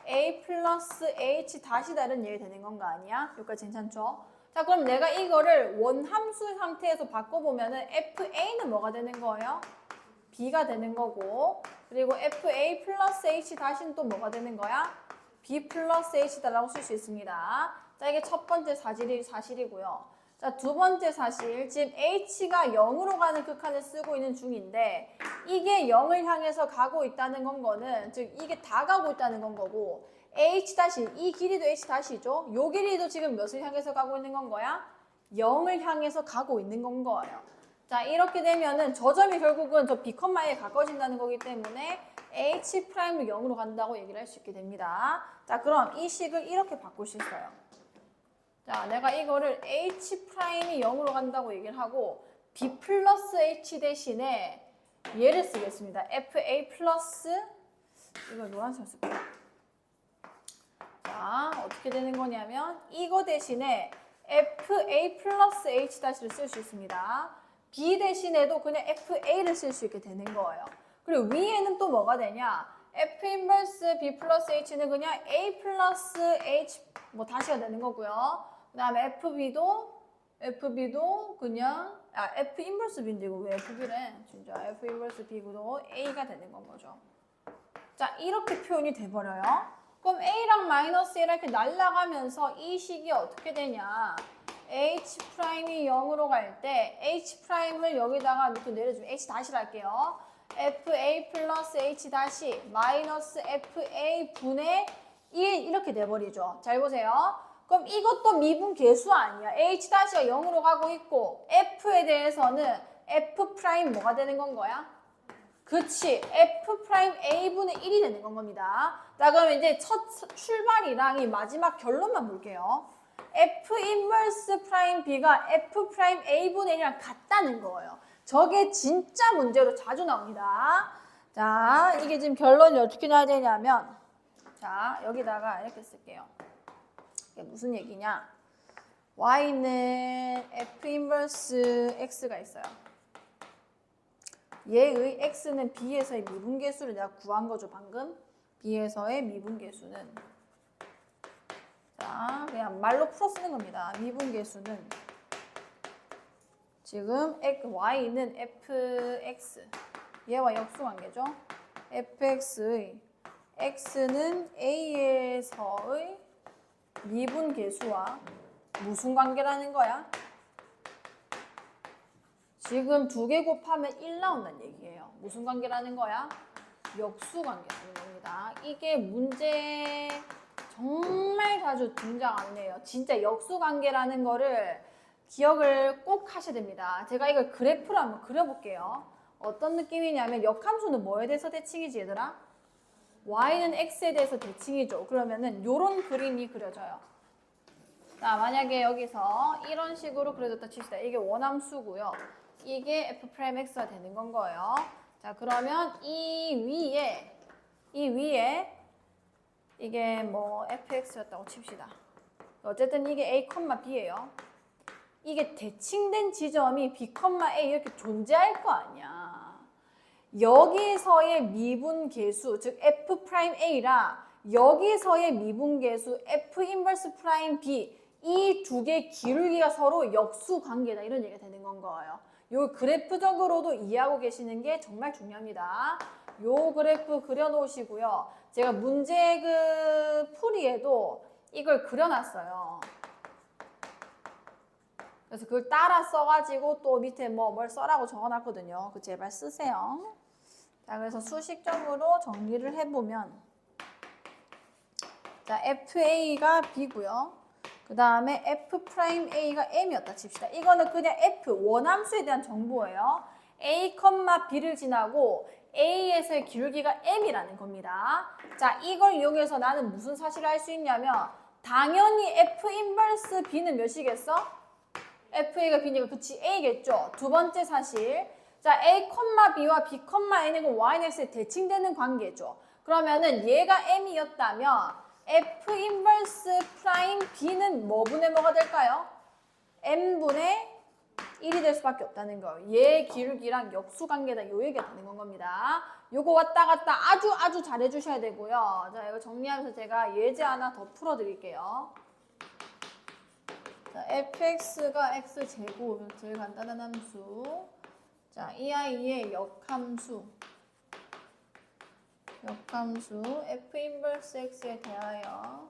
A 플러스 H 다시 다른 얘기 되는 건 거 아니야? 여기까지 괜찮죠? 자, 그럼 내가 이거를 원함수 상태에서 바꿔보면은 FA는 뭐가 되는 거예요? B가 되는 거고, 그리고 FA 플러스 H 다시는 또 뭐가 되는 거야? B 플러스 H다라고 쓸 수 있습니다. 자, 이게 첫 번째 사실이고요. 자, 두 번째 사실, 지금 H가 0으로 가는 극한을 쓰고 있는 중인데 이게 0을 향해서 가고 있다는 거는 즉 이게 다 가고 있다는 건 거고 H 다시, 이 길이도 H 다시죠. 요 길이도 지금 몇을 향해서 가고 있는 건 거야? 0을 향해서 가고 있는 건 거예요. 자, 이렇게 되면은 저 점이 결국은 저 B, A에 가까워진다는 거기 때문에 H 프라임도 0으로 간다고 얘기를 할 수 있게 됩니다. 자, 그럼 이 식을 이렇게 바꿀 수 있어요. 자, 내가 이거를 H 프라임이 0으로 간다고 얘기를 하고 B 플러스 H 대신에 얘를 쓰겠습니다. FA 플러스, 이걸 노란색으로 쓸게요. 자, 어떻게 되는 거냐면 이거 대신에 FA 플러스 H 다시를 쓸 수 있습니다. B 대신에도 그냥 FA를 쓸 수 있게 되는 거예요. 그리고 위에는 또 뭐가 되냐? F 인버스 B 플러스 H는 그냥 A 플러스 H 뭐 다시가 되는 거고요. 그 다음에 FB도 그냥 F 인버스 B인데 이거 왜 FB래? 진짜 F 인버스 B도 A가 되는 건 거죠. 자, 이렇게 표현이 돼버려요. 그럼 A랑 마이너스 1 이렇게 날아가면서 이 식이 어떻게 되냐? H'이 0으로 갈 때 H'을 여기다가 밑으로 내려주면 H 다시를 할게요. FA 플러스 H 다시 마이너스 FA 분의 1 이렇게 돼버리죠. 잘 보세요. 그럼 이것도 미분 계수 아니야. H 다시가 0으로 가고 있고 F에 대해서는 F 프라임 뭐가 되는 건 거야? 그치. F 프라임 A분의 1이 되는 건 겁니다. 자, 그럼 이제 첫 출발이랑 이 마지막 결론만 볼게요. F 인버스 프라임 B가 F 프라임 A분의 1이랑 같다는 거예요. 저게 진짜 문제로 자주 나옵니다. 자, 이게 지금 결론이 어떻게 나야 되냐면, 자, 여기다가 이렇게 쓸게요. 이게 무슨 얘기냐? Y는 F 인버스 X가 있어요. 얘의 X는 B에서의 미분계수를 내가 구한 거죠, 방금. B에서의 미분계수는. 자, 그냥 말로 풀어 쓰는 겁니다. 미분계수는. 지금 Y는 fx, 얘와 역수관계죠. fx의 x는 a에서의 미분계수와 무슨 관계라는 거야? 지금 2개 곱하면 1 나온다는 얘기예요. 무슨 관계라는 거야? 역수관계라는 겁니다. 이게 문제 정말 자주 등장하는 애예요. 진짜 역수관계라는 거를 기억을 꼭 하셔야 됩니다. 제가 이걸 그래프로 한번 그려볼게요. 어떤 느낌이냐면 역함수는 뭐에 대해서 대칭이지 얘들아? y는 x에 대해서 대칭이죠. 그러면은 요런 그림이 그려져요. 자, 만약에 여기서 이런 식으로 그려졌다 칩시다. 이게 원함수고요. 이게 f'x가 되는 건 거예요. 자, 그러면 이 위에 이게 뭐 fx였다고 칩시다. 어쨌든 이게 a, b예요. 이게 대칭된 지점이 b, a 이렇게 존재할 거 아니야. 여기서의 미분계수, 즉 f'a라 여기서의 미분계수 f 인버스 프라임 b 이 두 개 기울기가 서로 역수관계다 이런 얘기가 되는 건 거예요. 요 그래프적으로도 이해하고 계시는 게 정말 중요합니다. 요 그래프 그려놓으시고요. 제가 문제 그 풀이에도 이걸 그려놨어요. 그래서 그걸 따라 써가지고 또 밑에 뭘 써라고 적어놨거든요. 그 제발 쓰세요. 자, 그래서 수식적으로 정리를 해보면, 자, FA가 B고요. 그 다음에 F'A가 M이었다 칩시다. 이거는 그냥 F, 원함수에 대한 정보예요. A, B를 지나고 A에서의 기울기가 M이라는 겁니다. 자, 이걸 이용해서 나는 무슨 사실을 할 수 있냐면 당연히 F 인버스 B는 몇이겠어? FA가 B니까 그치 A겠죠. 두 번째 사실. 자, A, B와 B, A는 Y는 X에 대칭되는 관계죠. 그러면은 얘가 M이었다면 F 인버스 프라임 B는 뭐분의 뭐가 될까요? M분의 1이 될 수밖에 없다는 거예요. 얘 기울기랑 역수관계다 요 얘기가 되는 건 겁니다. 요거 왔다 갔다 아주 잘 해주셔야 되고요. 자, 이거 정리하면서 제가 예제 하나 더 풀어드릴게요. 자, fx가 x제곱, 제일 간단한 함수. 자, 이 아이의 역함수 f 인버스 x에 대하여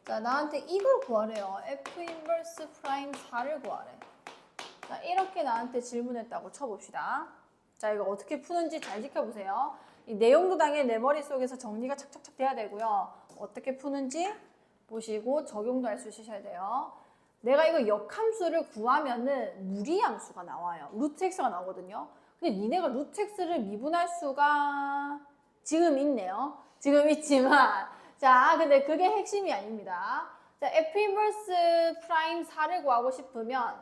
자, 나한테 이걸 구하래요. f 인버스 프라임 4를 구하래. 자, 이렇게 나한테 질문했다고 쳐봅시다. 자, 이거 어떻게 푸는지 잘 지켜보세요. 이 내용도 당연히 내 머릿속에서 정리가 착착착 돼야 되고요. 어떻게 푸는지 보시고 적용도 할 수 있으셔야 돼요. 내가 이거 역함수를 구하면은 무리함수가 나와요. 루트 x가 나오거든요. 근데 니네가 루트 x를 미분할 수가 지금 있네요. 지금 있지만 자, 근데 그게 핵심이 아닙니다. 자, f 인버스 프라임 4를 구하고 싶으면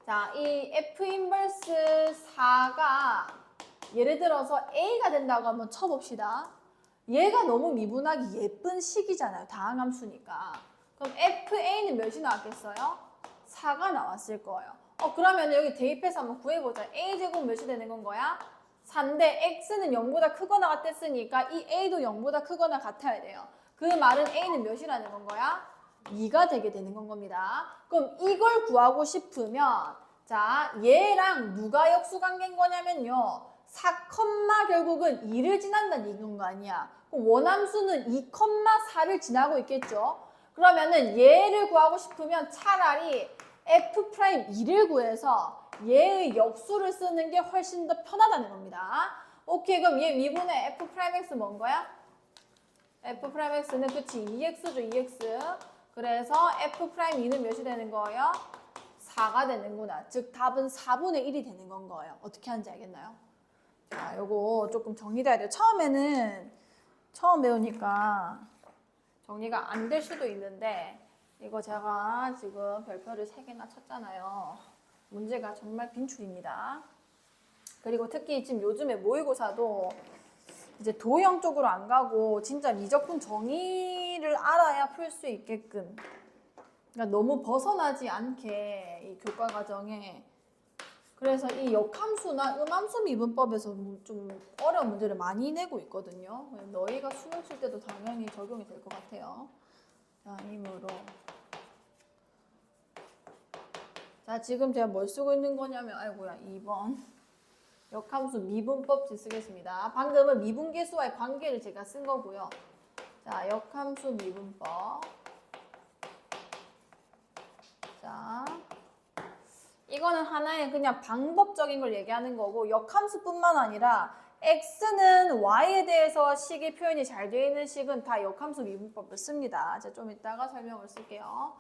자, 이 f 인버스 4가 예를 들어서 a가 된다고 한번 쳐봅시다. 얘가 너무 미분하기 예쁜 식이잖아요. 다항함수니까. 그럼 FA는 몇이 나왔겠어요? 4가 나왔을 거예요. 그러면 여기 대입해서 한번 구해보자. A제곱 몇이 되는 건 거야? 4인데 x는 0보다 크거나 같았으니까 이 a도 0보다 크거나 같아야 돼요. 그 말은 a는 몇이라는 건 거야? 2가 되게 되는 건 겁니다. 그럼 이걸 구하고 싶으면 자, 얘랑 누가 역수관계인 거냐면요. 4, 결국은 2를 지난다는 얘기인 거 아니야. 그럼 원함수는 2,4를 지나고 있겠죠. 그러면은 얘를 구하고 싶으면 차라리 f'2를 구해서 얘의 역수를 쓰는 게 훨씬 더 편하다는 겁니다. 오케이, 그럼 얘 미분의 f'x 뭔 거야? f'x는 그치 2x죠, 2x. 그래서 f'2는 몇이 되는 거예요? 4가 되는구나. 즉 답은 4분의 1이 되는 건 거예요. 어떻게 하는지 알겠나요? 자, 요거 조금 정리돼야 돼요. 처음 배우니까 정리가 안 될 수도 있는데 이거 제가 지금 별표를 3개나 쳤잖아요. 문제가 정말 빈출입니다. 그리고 특히 지금 요즘에 모의고사도 이제 도형 쪽으로 안 가고 진짜 미적분 정의를 알아야 풀 수 있게끔, 그러니까 너무 벗어나지 않게 이 교과 과정에. 그래서 이 역함수나 음함수 미분법에서 좀 어려운 문제를 많이 내고 있거든요. 너희가 수능 칠 때도 당연히 적용이 될 것 같아요. 자, 이므로 자, 지금 제가 뭘 쓰고 있는 거냐면 아이고야 2번 역함수 미분법 쓰겠습니다. 방금은 미분계수와의 관계를 제가 쓴 거고요. 자, 역함수 미분법. 자, 이거는 하나의 그냥 방법적인 걸 얘기하는 거고, 역함수뿐만 아니라 x는 y에 대해서 식의 표현이 잘 되어 있는 식은 다 역함수 미분법을 씁니다. 제가 좀 이따가 설명을 쓸게요.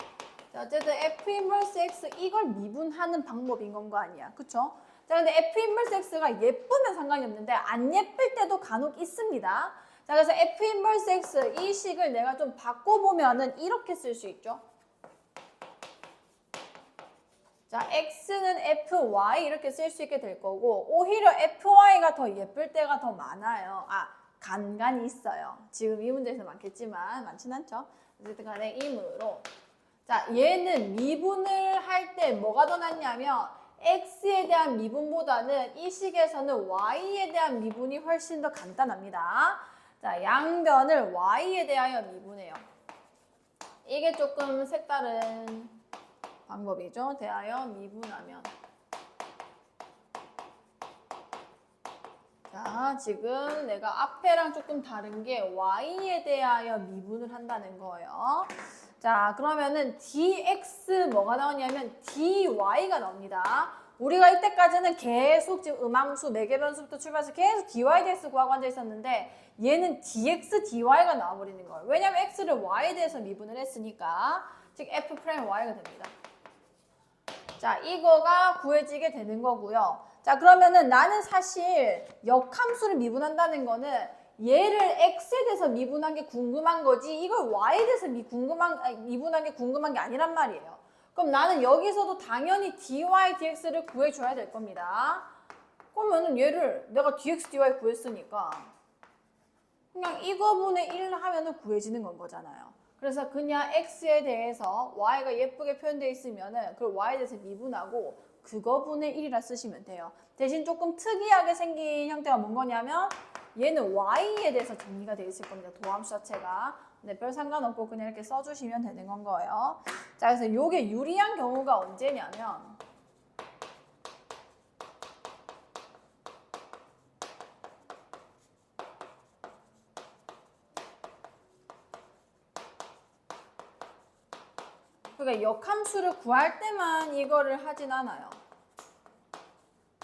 자, 어쨌든 f 인버스 x 이걸 미분하는 방법인 건 거 아니야, 그쵸? 자, 근데 f 인버스 x가 예쁘면 상관이 없는데 안 예쁠 때도 간혹 있습니다. 자, 그래서 f 인버스 x 이 식을 내가 좀 바꿔보면은 이렇게 쓸 수 있죠. 자, x는 fy 이렇게 쓸 수 있게 될 거고, 오히려 fy가 더 예쁠 때가 더 많아요. 간간이 있어요. 지금 이 문제에서 많겠지만 많진 않죠. 어쨌든 간에 이므로 자, 얘는 미분을 할 때 뭐가 더 낫냐면 x에 대한 미분보다는 이 식에서는 y에 대한 미분이 훨씬 더 간단합니다. 자, 양변을 y에 대하여 미분해요. 이게 조금 색다른 방법이죠. 대하여 미분하면. 자, 지금 내가 앞에랑 조금 다른 게 y에 대하여 미분을 한다는 거예요. 자, 그러면은 dx 뭐가 나오냐면 dy가 나옵니다. 우리가 이때까지는 계속 지금 음함수, 매개변수부터 출발해서 계속 dy, dx 구하고 앉아 있었는데 얘는 dx, dy가 나와버리는 거예요. 왜냐면 x를 y에 대해서 미분을 했으니까. 즉 f'y가 됩니다. 자, 이거가 구해지게 되는 거고요. 자, 그러면은 나는 사실 역함수를 미분한다는 거는 얘를 x에 대해서 미분한 게 궁금한 거지 이걸 y에 대해서 미분한 게 궁금한 게 아니란 말이에요. 그럼 나는 여기서도 당연히 dy, dx를 구해줘야 될 겁니다. 그러면은 얘를 내가 dx, dy 구했으니까 그냥 이거분의 1 하면은 구해지는 건 거잖아요. 그래서 그냥 x에 대해서 y가 예쁘게 표현되어 있으면은 그걸 y에 대해서 미분하고 그거분의 1이라 쓰시면 돼요. 대신 조금 특이하게 생긴 형태가 뭔 거냐면 얘는 y에 대해서 정리가 되어 있을 겁니다. 도함수 자체가. 근데 별 상관없고 그냥 이렇게 써주시면 되는 건 거예요. 자, 그래서 이게 유리한 경우가 언제냐면 그러니까 역함수를 구할 때만 이거를 하진 않아요.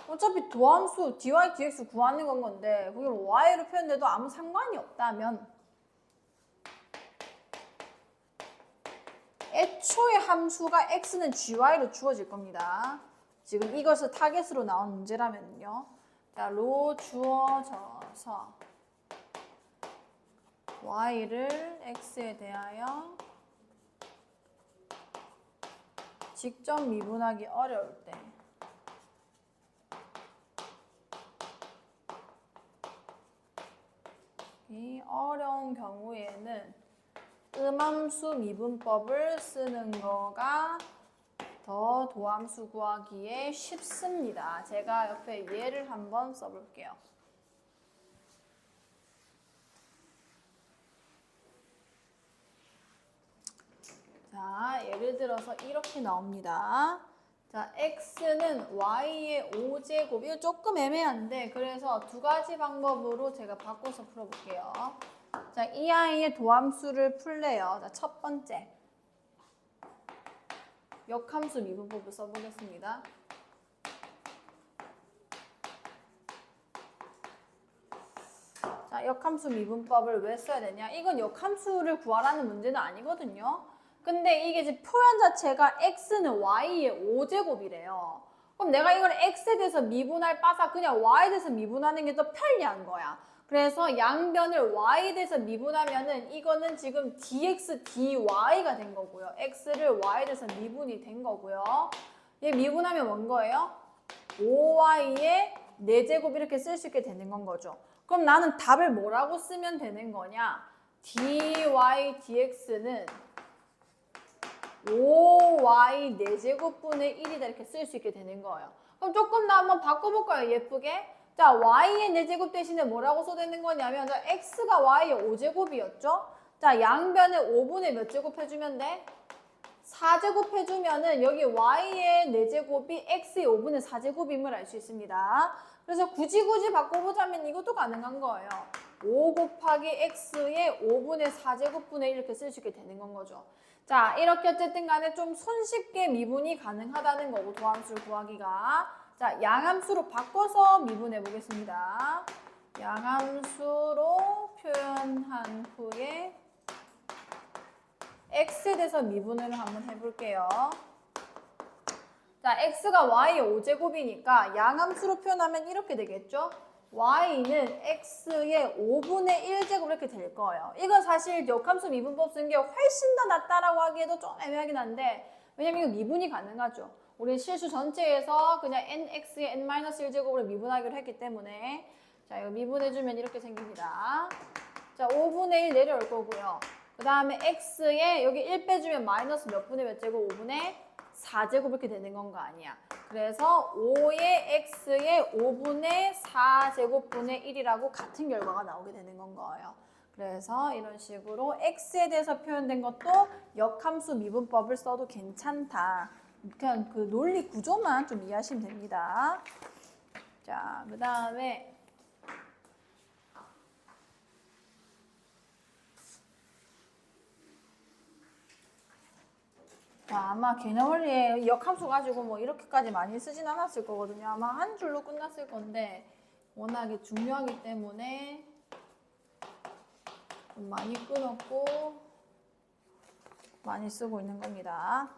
어차피 도함수 dy, dx 구하는 건 건데 그게 y로 표현돼도 아무 상관이 없다면 애초에 함수가 x는 gy로 주어질 겁니다. 지금 이것을 타겟으로 나온 문제라면요. 자, 로 주어져서 y를 x에 대하여 직접 미분하기 어려울 때 이 어려운 경우에는 음함수 미분법을 쓰는 거가 더 도함수 구하기에 쉽습니다. 제가 옆에 예를 한번 써볼게요. 자, 예를 들어서 이렇게 나옵니다. 자, x는 y의 5제곱. 이거 조금 애매한데 그래서 두 가지 방법으로 제가 바꿔서 풀어볼게요. 자, 이 아이의 도함수를 풀래요. 자, 첫 번째. 역함수 미분법을 써보겠습니다. 자, 역함수 미분법을 왜 써야 되냐? 이건 역함수를 구하라는 문제는 아니거든요. 근데 이게 이제 표현 자체가 x는 y의 5제곱이래요. 그럼 내가 이걸 x에 대해서 미분할 바사 그냥 y에 대해서 미분하는 게 더 편리한 거야. 그래서 양변을 y에 대해서 미분하면은 이거는 지금 dx, dy가 된 거고요. x를 y에 대해서 미분이 된 거고요. 얘 미분하면 뭔 거예요? 5y의 4제곱 이렇게 쓸 수 있게 되는 건 거죠. 그럼 나는 답을 뭐라고 쓰면 되는 거냐? dy dx는 5y 4제곱분의 1이다 이렇게 쓸 수 있게 되는 거예요. 그럼 조금 더 한번 바꿔볼까요? 예쁘게. 자, y의 4제곱 대신에 뭐라고 써되는 거냐면 자, x가 y의 5제곱이었죠? 자, 양변에 5분의 몇 제곱 해주면 돼? 4제곱 해주면은 여기 y의 4제곱이 x의 5분의 4제곱임을 알 수 있습니다. 그래서 굳이 바꿔보자면 이것도 가능한 거예요. 5 곱하기 x의 5분의 4제곱분의 1 이렇게 쓸 수 있게 되는 건 거죠. 자, 이렇게 어쨌든 간에 좀 손쉽게 미분이 가능하다는 거고 도함수를 구하기가. 자, 양함수로 바꿔서 미분해 보겠습니다. 양함수로 표현한 후에 x에 대해서 미분을 한번 해볼게요. 자, x가 y의 5제곱이니까 양함수로 표현하면 이렇게 되겠죠? y는 x의 5분의 1제곱 이렇게 될 거예요. 이건 사실 역함수 미분법 쓴 게 훨씬 더 낫다라고 하기에도 좀 애매하긴 한데 왜냐면 이거 미분이 가능하죠. 우리 실수 전체에서 그냥 nx의 n-1제곱으로 미분하기로 했기 때문에 자, 이거 미분해주면 이렇게 생깁니다. 자, 5분의 1 내려올 거고요. 그 다음에 x에 여기 1 빼주면 마이너스 몇 분의 몇 제곱? 5분의 4제곱 이렇게 되는 건 거 아니야. 그래서 5의 x의 5분의 4제곱분의 1이라고 같은 결과가 나오게 되는 건 거예요. 그래서 이런 식으로 x에 대해서 표현된 것도 역함수 미분법을 써도 괜찮다. 그냥 그 논리 구조만 좀 이해하시면 됩니다. 자, 그 다음에 아마 개념원리에 역함수 가지고 뭐 이렇게까지 많이 쓰진 않았을 거거든요. 아마 한 줄로 끝났을 건데 워낙에 중요하기 때문에 좀 많이 끊었고 많이 쓰고 있는 겁니다.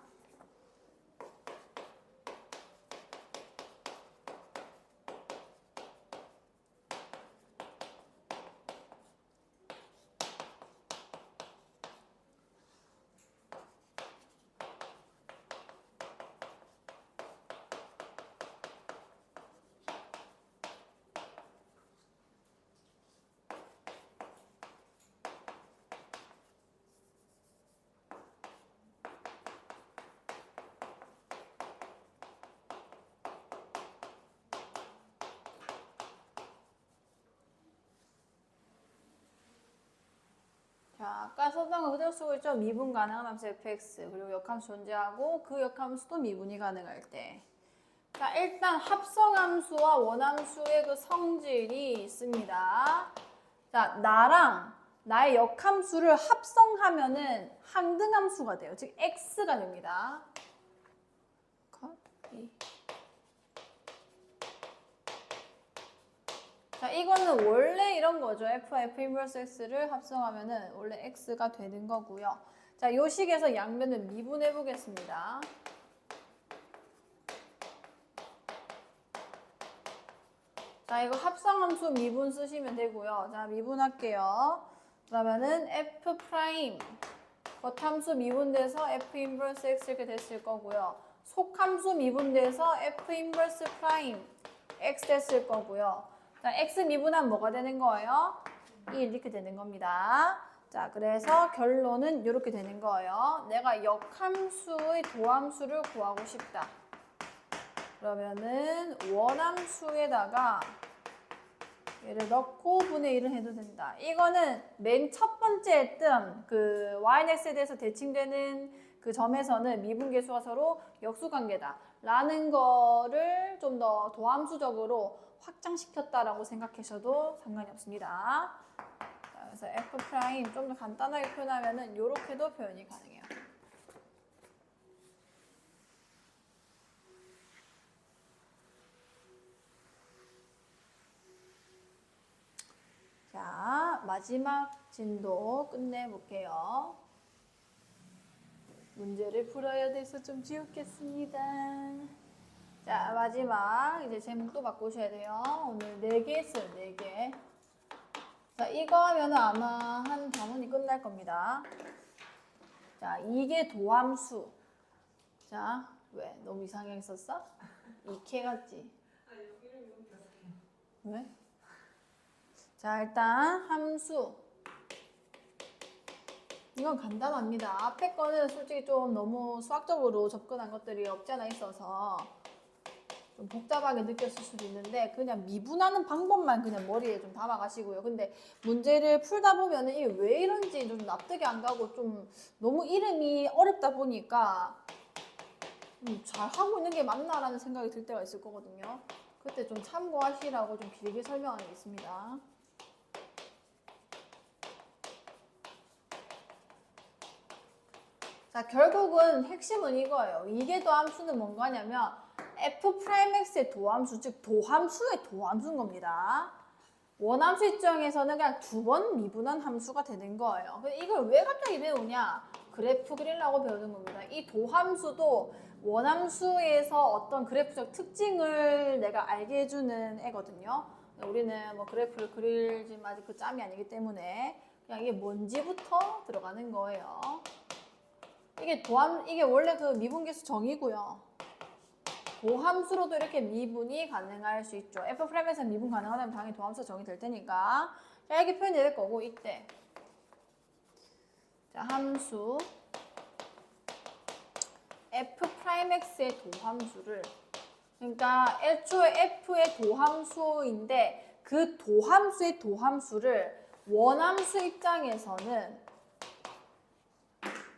자, 아까 썼던 거 그대로 쓰고 있죠? 미분 가능한 함수 fx 그리고 역함수 존재하고 그 역함수도 미분이 가능할 때. 자, 일단 합성함수와 원함수의 그 성질이 있습니다. 자, 나랑 나의 역함수를 합성하면은 항등함수가 돼요. 즉 x가 됩니다. 자, 이거는 원래 이런 거죠. f와 f 인버스 x를 합성하면은 원래 x가 되는 거고요. 자, 요 식에서 양면을 미분해 보겠습니다. 자, 이거 합성함수 미분 쓰시면 되고요. 자, 미분할게요. 그러면은 f 프라임 겉함수 미분돼서 f 인버스 x 이렇게 됐을 거고요. 속함수 미분돼서 f 인버스 프라임 x 됐을 거고요. 자, x 미분하면 뭐가 되는 거예요? 1 이렇게 되는 겁니다. 자, 그래서 결론은 이렇게 되는 거예요. 내가 역함수의 도함수를 구하고 싶다. 그러면은 원함수에다가 얘를 넣고 분의 1을 해도 된다. 이거는 맨 첫 번째 했던 그 yx에 대해서 대칭되는 그 점에서는 미분계수가 서로 역수관계다 라는 거를 좀 더 도함수적으로 확장시켰다라고 생각하셔도 상관이 없습니다. 자, 그래서 f' 좀 더 간단하게 표현하면은 이렇게도 표현이 가능해요. 자, 마지막 진도 끝내볼게요. 문제를 풀어야 돼서 좀 지웠겠습니다. 자, 마지막 이제 제목도 바꾸셔야 돼요. 오늘 4개 했어요, 4개. 자, 이거 하면 아마 한 과문이 끝날 겁니다. 자, 이게 도함수. 자, 왜? 너무 이상하게 썼어? 이케 같지? 왜? 자, 일단 함수. 이건 간단합니다. 앞에 거는 솔직히 좀 너무 수학적으로 접근한 것들이 없지 않아 있어서 좀 복잡하게 느꼈을 수도 있는데 그냥 미분하는 방법만 그냥 머리에 좀 담아가시고요. 근데 문제를 풀다 보면은 이게 왜 이런지 좀 납득이 안 가고 좀 너무 이름이 어렵다 보니까 잘 하고 있는 게 맞나라는 생각이 들 때가 있을 거거든요. 그때 좀 참고하시라고 좀 길게 설명하는 게 있습니다. 자, 결국은 핵심은 이거예요. 이게 도함수는 뭔가냐면 f'x의 도함수, 즉 도함수의 도함수인 겁니다. 원함수 입장에서는 그냥 2번 미분한 함수가 되는 거예요. 이걸 왜 갑자기 배우냐? 그래프 그리려고 배우는 겁니다. 이 도함수도 원함수에서 어떤 그래프적 특징을 내가 알게 해주는 애거든요. 우리는 뭐 그래프를 그릴지만 아직 그 짬이 아니기 때문에 그냥 이게 뭔지부터 들어가는 거예요. 이게 원래 그 미분계수 정의고요. 도함수로도 이렇게 미분이 가능할 수 있죠. F'에서 미분 가능하다면 당연히 도함수 정의될 테니까. 자, 이렇게 표현이 될 거고, 이때. 자, 함수. F'x의 도함수를. 그러니까 애초에 F의 도함수인데 그 도함수의 도함수를 원함수 입장에서는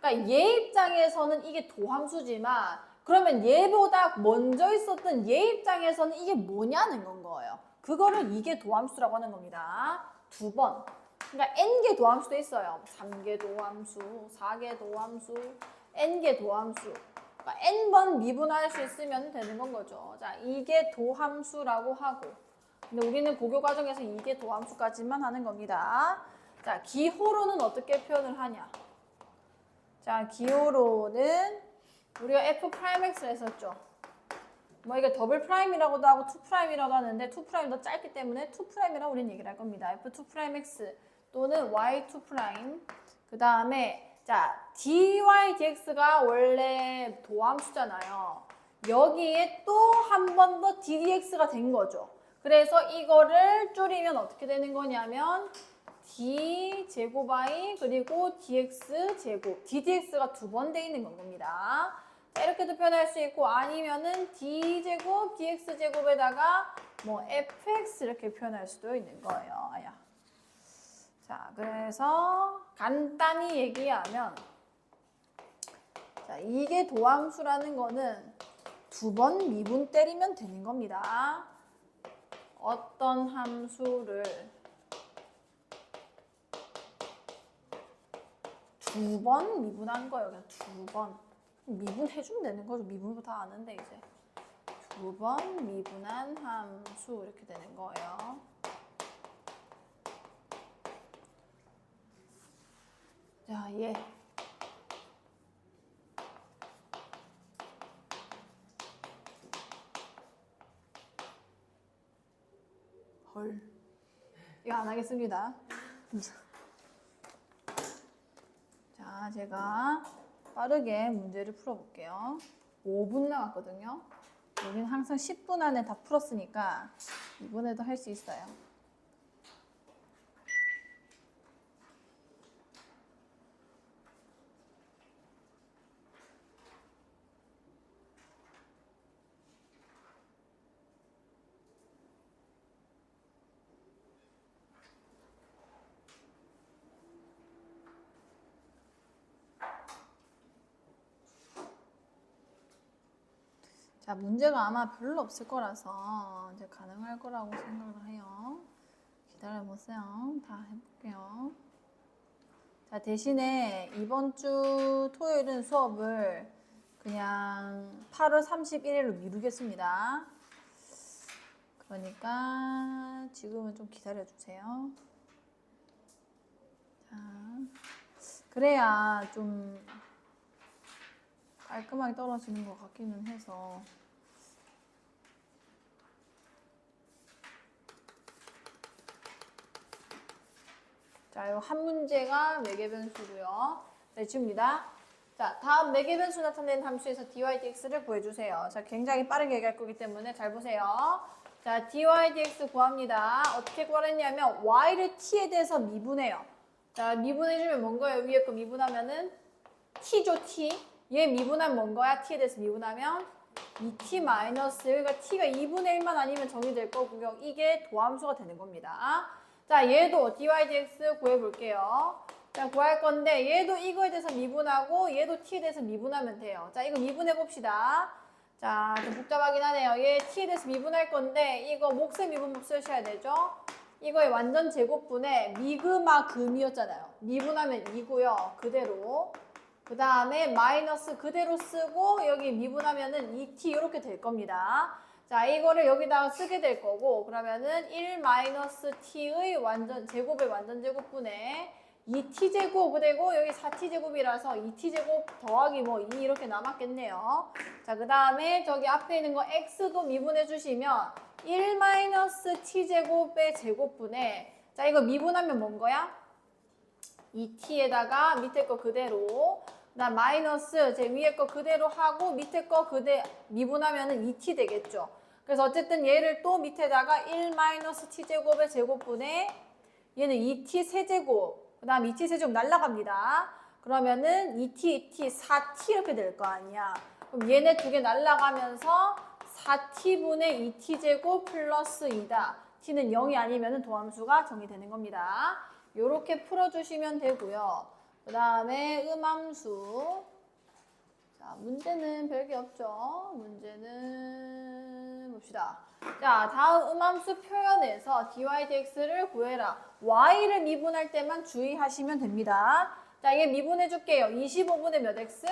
그러니까 얘 입장에서는 이게 도함수지만 그러면 얘보다 먼저 있었던 얘 입장에서는 이게 뭐냐는 건 거예요. 그거를 이게 도함수라고 하는 겁니다. 2번. 그러니까 n개 도함수도 있어요. 3개 도함수, 4개 도함수, n개 도함수. 그러니까 n번 미분할 수 있으면 되는 건 거죠. 자, 이게 도함수라고 하고 근데 우리는 고교 과정에서 이게 도함수까지만 하는 겁니다. 자, 기호로는 어떻게 표현을 하냐? 자, 기호로는 우리가 F'X를 했었죠. 뭐 이게 더블 프라임이라고도 하고 2'이라고 하는데 2' 더 짧기 때문에 2'이라고 우리는 얘기를 할 겁니다. F2'X 또는 Y2'. 그 다음에 자, dy dx가 원래 도함수잖아요. 여기에 또 한 번 더 ddx가 된 거죠. 그래서 이거를 줄이면 어떻게 되는 거냐면 d 제곱 i 그리고 dx 제곱 ddx가 2번 돼 있는 겁니다. 자, 이렇게도 표현할 수 있고 아니면은 d 제곱 dx 제곱에다가 뭐 fx 이렇게 표현할 수도 있는 거예요. 아야. 자, 그래서 간단히 얘기하면 자, 이게 도함수라는 거는 2번 미분 때리면 되는 겁니다. 어떤 함수를 2번 미분한 거예요. 그냥 2번. 미분해주면 되는 거죠. 미분도 다 아는데 이제. 2번 미분한 함수 이렇게 되는 거예요. 자, 얘. 헐. 이거 안 하겠습니다. 자, 제가 빠르게 문제를 풀어볼게요. 5분 남았거든요. 여기는 항상 10분 안에 다 풀었으니까 이번에도 할 수 있어요. 자, 문제가 아마 별로 없을 거라서 이제 가능할 거라고 생각을 해요. 기다려보세요. 다 해볼게요. 자, 대신에 이번 주 토요일은 수업을 그냥 8월 31일로 미루겠습니다. 그러니까 지금은 좀 기다려주세요. 자, 그래야 좀 깔끔하게 떨어지는 것 같기는 해서. 자, 이 한 문제가 매개 변수고요. 네, 지웁니다. 자, 다음 매개 변수 나타낸 함수에서 dy dx를 구해주세요. 자, 굉장히 빠르게 얘기할 거기 때문에 잘 보세요. 자, dy dx 구합니다. 어떻게 구하랬냐면 y를 t에 대해서 미분해요. 자, 미분해주면 뭔 거예요? 위에 거 미분하면은 t죠, t. 얘 미분하면 뭔 거야? t에 대해서 미분하면 2t 마이너스, 그러니까 t가 2분의 1만 아니면 정의될 거고요. 이게 도함수가 되는 겁니다. 자, 얘도 dy dx 구해볼게요. 자, 구할 건데 얘도 이거에 대해서 미분하고 얘도 t에 대해서 미분하면 돼요. 자, 이거 미분해봅시다. 자, 좀 복잡하긴 하네요. 얘 t에 대해서 미분할 건데 이거 몫의 미분법 쓰셔야 되죠. 이거의 완전 제곱분에 미그마 금이었잖아요. 미분하면 2고요. 그대로. 그 다음에 마이너스 그대로 쓰고 여기 미분하면은 2t 이렇게 될 겁니다. 자, 이거를 여기다가 쓰게 될 거고 그러면은 1 마이너스 t의 완전 제곱의 완전 제곱분에 2t제곱 그리고 여기 4t제곱이라서 2t제곱 더하기 뭐 2 이렇게 남았겠네요. 자, 그 다음에 저기 앞에 있는 거 x도 미분해 주시면 1 마이너스 t제곱의 제곱분에 자, 이거 미분하면 뭔 거야? 2t에다가 밑에 거 그대로 나 마이너스 제 위에 거 그대로 하고 밑에 거 미분하면은 2t 되겠죠. 그래서 어쨌든 얘를 또 밑에다가 1 마이너스 t제곱의 제곱분에 얘는 2t 세제곱 그 다음 2t 세제곱 날라갑니다. 그러면은 2t, 2t, 4t 이렇게 될 거 아니야. 그럼 얘네 두 개 날라가면서 4t분의 2t 제곱 플러스 2다. t는 0이 아니면은 도함수가 정의되는 겁니다. 요렇게 풀어주시면 되고요. 그 다음에 음함수. 자, 문제는 별게 없죠. 문제는 봅시다. 자, 다음 음함수 표현에서 dy dx를 구해라. y를 미분할 때만 주의하시면 됩니다. 자, 얘 미분해 줄게요. 25분의 몇 x?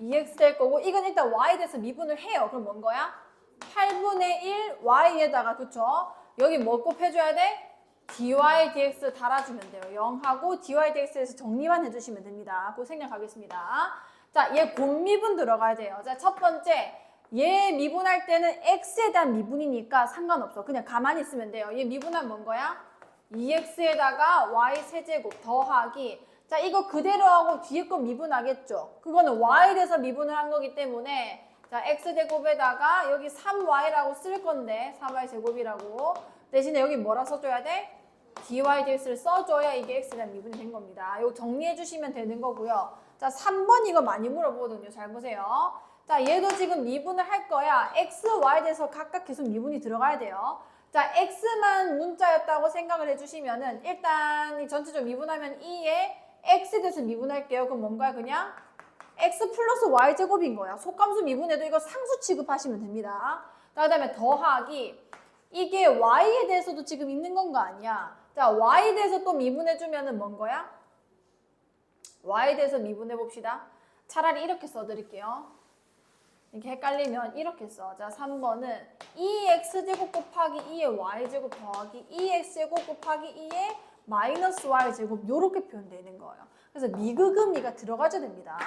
2x 될 거고 이건 일단 y에 대해서 미분을 해요. 그럼 뭔 거야? 8분의 1 y에다가 그쵸? 여기 뭐 곱해줘야 돼? dy dx 달아주면 돼요. 0하고 dy dx에서 정리만 해주시면 됩니다. 그거 생략하겠습니다. 자, 얘 곱미분 들어가야 돼요. 자, 첫 번째 얘 미분할 때는 x에 대한 미분이니까 상관없어. 그냥 가만히 있으면 돼요. 얘 미분하면 뭔 거야? 2x에다가 y 세제곱 더하기 자, 이거 그대로 하고 뒤에 거 미분하겠죠. 그거는 y에 대해서 미분을 한 거기 때문에 자, x제곱에다가 여기 3y라고 쓸 건데 3y 제곱이라고 대신에 여기 뭐라 써줘야 돼? dy dx를 써줘야 이게 x에 대한 미분이 된 겁니다. 이거 정리해 주시면 되는 거고요. 자, 3번 이거 많이 물어보거든요. 잘 보세요. 자, 얘도 지금 미분을 할 거야. x, y에 대해서 각각 계속 미분이 들어가야 돼요. 자, x만 문자였다고 생각을 해주시면은 일단 이 전체적으로 미분하면 2에 x에 대해서 미분할게요. 그럼 뭔가요? 그냥 x 플러스 y 제곱인 거야. 속함수 미분해도 이거 상수 취급하시면 됩니다. 자, 그 다음에 더하기 이게 y에 대해서도 지금 있는 건 거 아니야. 자, y에 대해서 또 미분해주면은 뭔 거야? y에 대해서 미분해 봅시다. 차라리 이렇게 써드릴게요. 이렇게 헷갈리면 이렇게 써. 자, 3번은 2x제곱 곱하기 2의 y제곱 더하기 2x제곱 곱하기 2의 마이너스 y제곱 이렇게 표현되는 거예요. 그래서 미그금이가 들어가야 됩니다.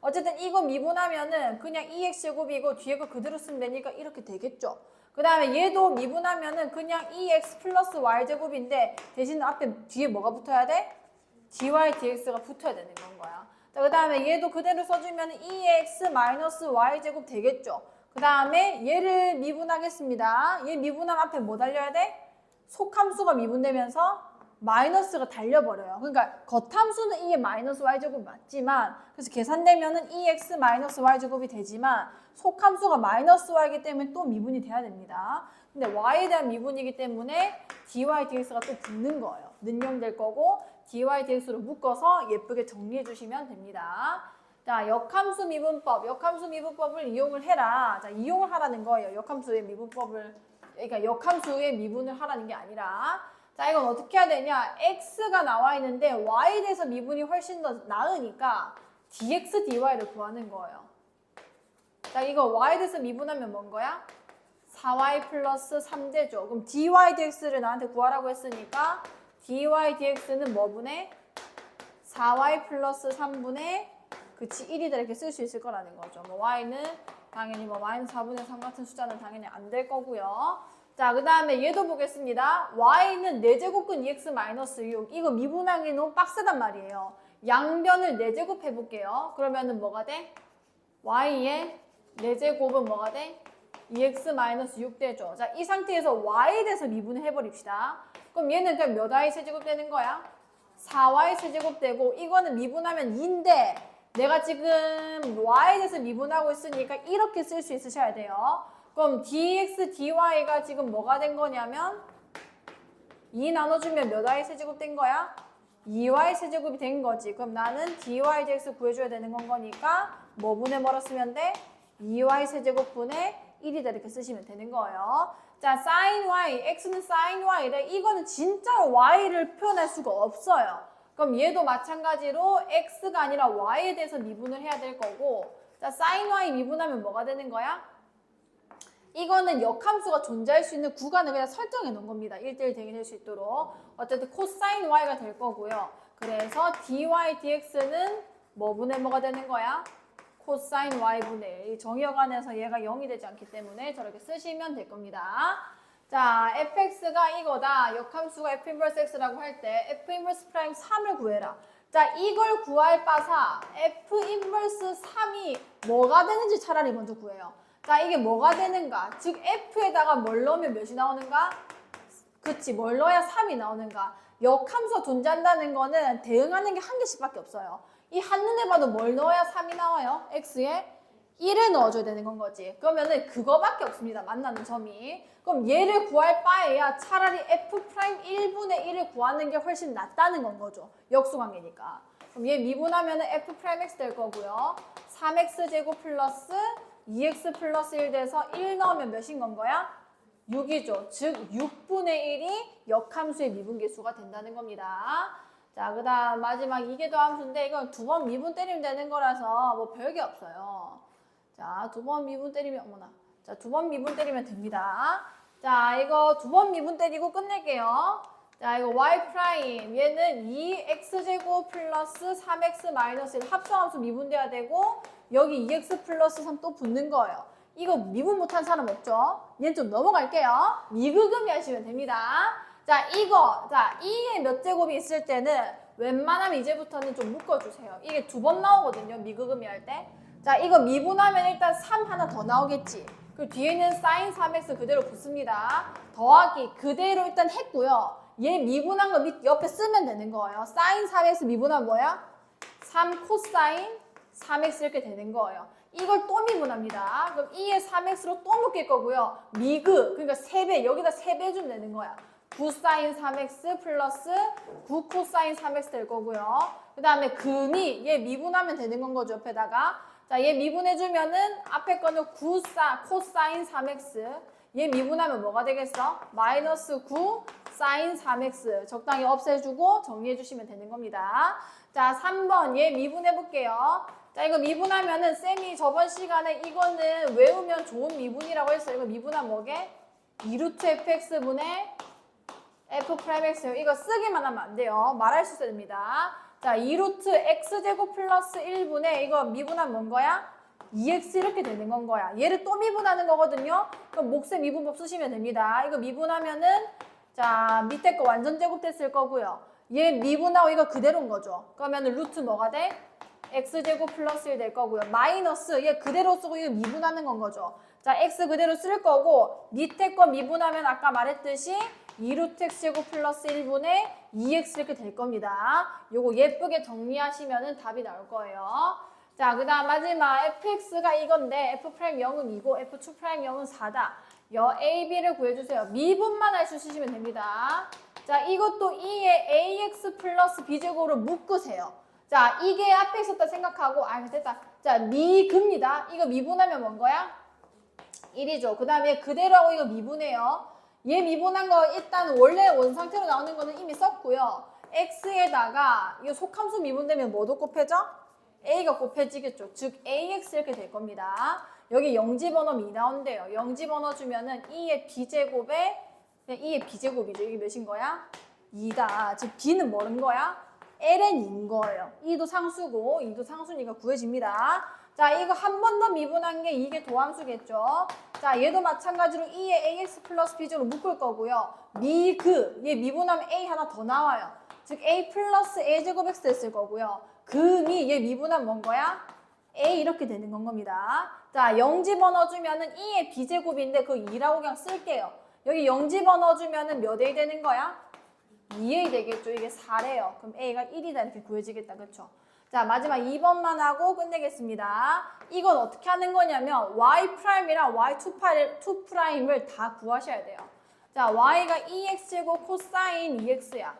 어쨌든 이거 미분하면은 그냥 2x제곱이고 뒤에 거 그대로 쓰면 되니까 이렇게 되겠죠. 그 다음에 얘도 미분하면은 그냥 2x 플러스 y제곱인데 대신 앞에 뒤에 뭐가 붙어야 돼? dy dx가 붙어야 되는 건 거야. 자, 그 다음에 얘도 그대로 써주면 2x 마이너스 y제곱 되겠죠. 그 다음에 얘를 미분하겠습니다. 얘 미분하면 앞에 뭐 달려야 돼? 속함수가 미분되면서 마이너스가 달려버려요. 그러니까 겉함수는 2의 마이너스 y제곱 맞지만 그래서 계산되면은 2x 마이너스 y제곱이 되지만 속함수가 마이너스 y이기 때문에 또 미분이 돼야 됩니다. 근데 y에 대한 미분이기 때문에 dy dx가 또 붙는 거예요. 능용될 거고 dy dx로 묶어서 예쁘게 정리해 주시면 됩니다. 자, 역함수 미분법을 이용을 해라. 자, 이용을 하라는 거예요. 역함수의 미분법을, 그러니까 역함수의 미분을 하라는 게 아니라. 자, 이건 어떻게 해야 되냐? x가 나와 있는데 y에 대해서 미분이 훨씬 더 나으니까 dx, dy를 구하는 거예요. 자, 이거 y에 대해서 미분하면 뭔 거야? 4y 플러스 3제죠. 그럼 dy, dx를 나한테 구하라고 했으니까 dy, dx는 뭐분의 4y 플러스 3분의 그치 1이다 이렇게 쓸 수 있을 거라는 거죠. 뭐 y는 당연히 뭐 마이너스 4분의 3 같은 숫자는 당연히 안 될 거고요. 자, 그 다음에 얘도 보겠습니다. y는 4제곱근 2x 마이너스 6. 이거 미분하기 너무 빡세단 말이에요. 양변을 4제곱 해볼게요. 그러면은 뭐가 돼? y의 4제곱은 뭐가 돼? 2x 마이너스 6 되죠. 자, 이 상태에서 y에 대해서 미분을 해버립시다. 그럼 얘는 그냥 몇 y 세제곱 되는 거야? 4y 세제곱 되고 이거는 미분하면 2인데 내가 지금 y에 대해서 미분하고 있으니까 이렇게 쓸 수 있으셔야 돼요. 그럼 dx, dy가 지금 뭐가 된 거냐면 2 나눠주면 몇 y 세제곱 된 거야? 2y 세제곱이 된 거지. 그럼 나는 dy, dx 구해줘야 되는 건 거니까 뭐 분의 뭐로 쓰면 돼? 2y 세제곱 분의 1이다 이렇게 쓰시면 되는 거예요. 자, sin y, x는 sin y래. 이거는 진짜 y를 표현할 수가 없어요. 그럼 얘도 마찬가지로 x가 아니라 y에 대해서 미분을 해야 될 거고, 자, sin y 미분하면 뭐가 되는 거야? 이거는 역함수가 존재할 수 있는 구간을 그냥 설정해 놓은 겁니다. 1대1 대응될 수 있도록. 어쨌든 cosine y가 될 거고요. 그래서 dy, dx는 뭐 분의 뭐가 되는 거야? cosine y분의 1. 정의역 안에서 얘가 0이 되지 않기 때문에 저렇게 쓰시면 될 겁니다. 자, fx가 이거다. 역함수가 f 인버스 x라고 할 때 f 인버스 프라임 3을 구해라. 자, 이걸 구할 바사 f 인버스 3이 뭐가 되는지 차라리 먼저 구해요. 자, 이게 뭐가 되는가? 즉 f에다가 뭘 넣으면 몇이 나오는가? 그치, 뭘 넣어야 3이 나오는가? 역함수가 존재한다는 거는 대응하는 게 한 개씩밖에 없어요. 이 한눈에 봐도 뭘 넣어야 3이 나와요? x에 1을 넣어줘야 되는 건 거지. 그러면은 그거밖에 없습니다. 만나는 점이. 그럼 얘를 구할 바에야 차라리 f'1분의 1을 구하는 게 훨씬 낫다는 건 거죠. 역수관계니까. 그럼 얘 미분하면은 f'x 될 거고요. 3x 제곱 플러스 2x 플러스 1 돼서 1 넣으면 몇인 건 거야? 6이죠. 즉 6분의 1이 역함수의 미분계수가 된다는 겁니다. 자, 그 다음 마지막 이게 더함수인데 이건 2번 미분 때리면 되는 거라서 뭐 별게 없어요. 자, 2번 미분 때리면 어머나. 자, 2번 미분 때리면 됩니다. 자, 이거 2번 미분 때리고 끝낼게요. 자, 이거 y 프라임 얘는 2x제곱 플러스 3x 마이너스 1 합성함수 미분돼야 되고 여기 2x 플러스 3 또 붙는 거예요. 이거 미분 못한 사람 없죠? 얘는 좀 넘어갈게요. 미그금이 하시면 됩니다. 자, 이거, 자, 2의 몇 제곱이 있을 때는 웬만하면 이제부터는 좀 묶어주세요. 이게 2번 나오거든요, 미그금이 할 때. 자, 이거 미분하면 일단 3 하나 더 나오겠지. 그리고 뒤에는 sin 3x 그대로 붙습니다. 더하기 그대로 일단 했고요. 얘 미분한 거 밑 옆에 쓰면 되는 거예요. sin 3x 미분하면 뭐야? 3 cosine 3x 이렇게 되는 거예요. 이걸 또 미분합니다. 그럼 2의 3x로 또 묶일 거고요. 미그, 그러니까 3배, 여기다 3배 해주면 되는 거야. 9 sin 3x 플러스 9 cosine 3x 될 거고요. 그 다음에 금이 얘 미분하면 되는 건 거죠. 옆에다가. 자, 얘 미분해주면은 앞에 거는 9 cosine 3x. 얘 미분하면 뭐가 되겠어? 마이너스 9 sin 3x. 적당히 없애주고 정리해주시면 되는 겁니다. 자, 3번 얘 미분해볼게요. 자, 이거 미분하면은 쌤이 저번 시간에 이거는 외우면 좋은 미분이라고 했어요. 이거 미분하면 뭐게? 2루트 fx분의 f'x요. 이거 쓰기만 하면 안 돼요. 말할 수 있어야 됩니다. 자, 2루트 x제곱 플러스 1분의 이거 미분하면 뭔 거야? 2x 이렇게 되는 건 거야. 얘를 또 미분하는 거거든요. 그럼 몫의 미분법 쓰시면 됩니다. 이거 미분하면은 자, 밑에 거 완전 제곱됐을 거고요. 얘 미분하고 이거 그대로인 거죠. 그러면은 루트 뭐가 돼? x제곱 플러스 1 될 거고요. 마이너스 얘 그대로 쓰고 이거 미분하는 건 거죠. 자, x 그대로 쓸 거고 밑에 거 미분하면 아까 말했듯이 2루트 x제곱 플러스 1분의 2x 이렇게 될 겁니다. 요거 예쁘게 정리하시면 답이 나올 거예요. 자, 그 다음 마지막 fx가 이건데 f'0은 2고 f'0은 4다. 여 a, b를 구해주세요. 미분만 할 수 있으시면 됩니다. 자, 이것도 2의 ax 플러스 b제곱으로 묶으세요. 자, 이게 앞에 있었다 생각하고, 됐다. 자, 미급니다. 이거 미분하면 뭔 거야? 1이죠. 그 다음에 그대로 하고 이거 미분해요. 얘 미분한 거 일단 원래 원상태로 나오는 거는 이미 썼고요. x에다가 이 속함수 미분되면 뭐도 곱해져? a가 곱해지겠죠. 즉 ax 이렇게 될 겁니다. 여기 영지번호 미 나온대요. 영지번호 주면은 2의 b제곱에 그냥 2의 b제곱이죠. 이게 몇인 거야? 2다. 즉 b는 뭐는 거야? ln인 거예요. 2도 상수고 2도 상수니까 구해집니다. 자, 이거 한 번 더 미분한 게 이게 도함수겠죠. 자, 얘도 마찬가지로 2의 ax 플러스 b제로 묶을 거고요. 얘 미분하면 a 하나 더 나와요. 즉 a 플러스 a제곱 x 했을 거고요. 얘 미분하면 뭔 거야? a 이렇게 되는 건 겁니다. 자, 영지번 넣어주면은 2의 b제곱인데 그 2라고 그냥 쓸게요. 여기 영지번 넣어주면은 몇 a 되는 거야? 2a 되겠죠. 이게 4래요. 그럼 a가 1이다 이렇게 구해지겠다. 그렇죠? 자, 마지막 2번만 하고 끝내겠습니다. 이건 어떻게 하는 거냐면 y'이랑 y2'을 다 구하셔야 돼요. 자, y가 2x제곱 코사인 2x야.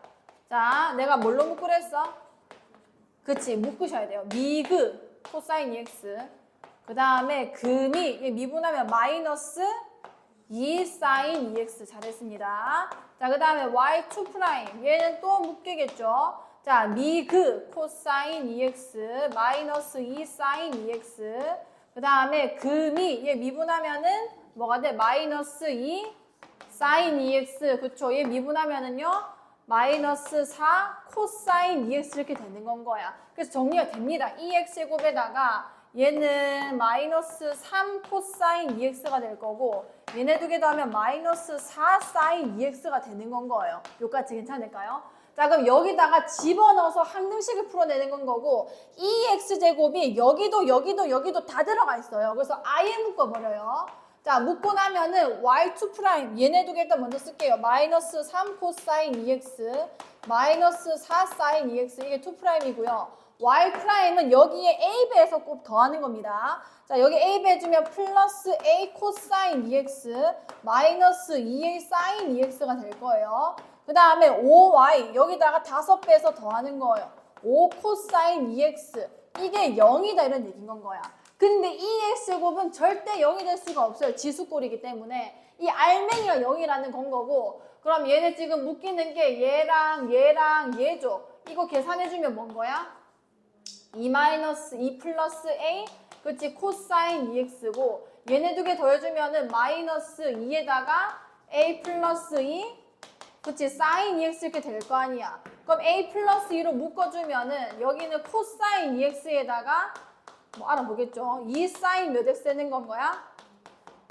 자, 내가 뭘로 묶으려 했어? 그치, 묶으셔야 돼요. 미그 코사인 2x. 그 다음에 금이 미분하면 마이너스 2 사인 2x 잘했습니다. 자, 그 다음에 y2' 얘는 또 묶이겠죠. 자, 미그 코사인 2x 마이너스 2 사인 2x. 그 다음에 금이 얘 미분하면은 뭐가 돼? 마이너스 2 사인 2x. 그쵸? 얘 미분하면은요 마이너스 4 코사인 2x 이렇게 되는 건 거야. 그래서 정리가 됩니다. 2x제곱에다가 얘는 마이너스 3 코사인 2x가 될 거고 얘네 두 개 더하면 마이너스 4 사인 2x가 되는 건 거예요. 여기까지 괜찮을까요? 자, 그럼 여기다가 집어넣어서 항등식을 풀어내는 건 거고 2x제곱이 여기도 다 들어가 있어요. 그래서 아예 묶어버려요. 자, 묶고 나면은 y2' 얘네 두 개 일단 먼저 쓸게요. 마이너스 3 코사인 2x 마이너스 4 사인 2x 이게 2'이고요. y'은 여기에 a배에서 꼭 더하는 겁니다. 자, 여기 a 배해주면 플러스 a 코사인 2x 마이너스 2a 사인 2x가 될 거예요. 그 다음에 5y 여기다가 5배에서 더하는 거예요. 5 코사인 2x 이게 0이다 이런 얘기인 건 거야. 근데 이 x제곱은 절대 0이 될 수가 없어요. 지수꼴이기 때문에. 이 알맹이가 0이라는 건 거고 그럼 얘네 지금 묶이는 게 얘랑 얘죠. 이거 계산해주면 뭔 거야? 2 플러스 a 그치 코사인 2x고 얘네 두 개 더해주면은 마이너스 2에다가 a 플러스 2 그치 사인 2x 이렇게 될 거 아니야. 그럼 a 플러스 2로 묶어주면은 여기는 코사인 2x에다가 뭐 알아보겠죠. 2 사인 몇 x 되는 건 거야?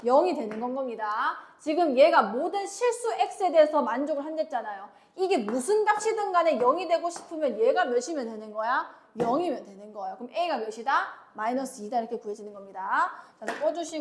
0이 되는 건 겁니다. 지금 얘가 모든 실수 x에 대해서 만족을 한댔잖아요. 이게 무슨 값이든 간에 0이 되고 싶으면 얘가 몇이면 되는 거야? 0이면 되는 거예요. 그럼 a가 몇이다? 마이너스 2다 이렇게 구해지는 겁니다. 자, 꺼주시고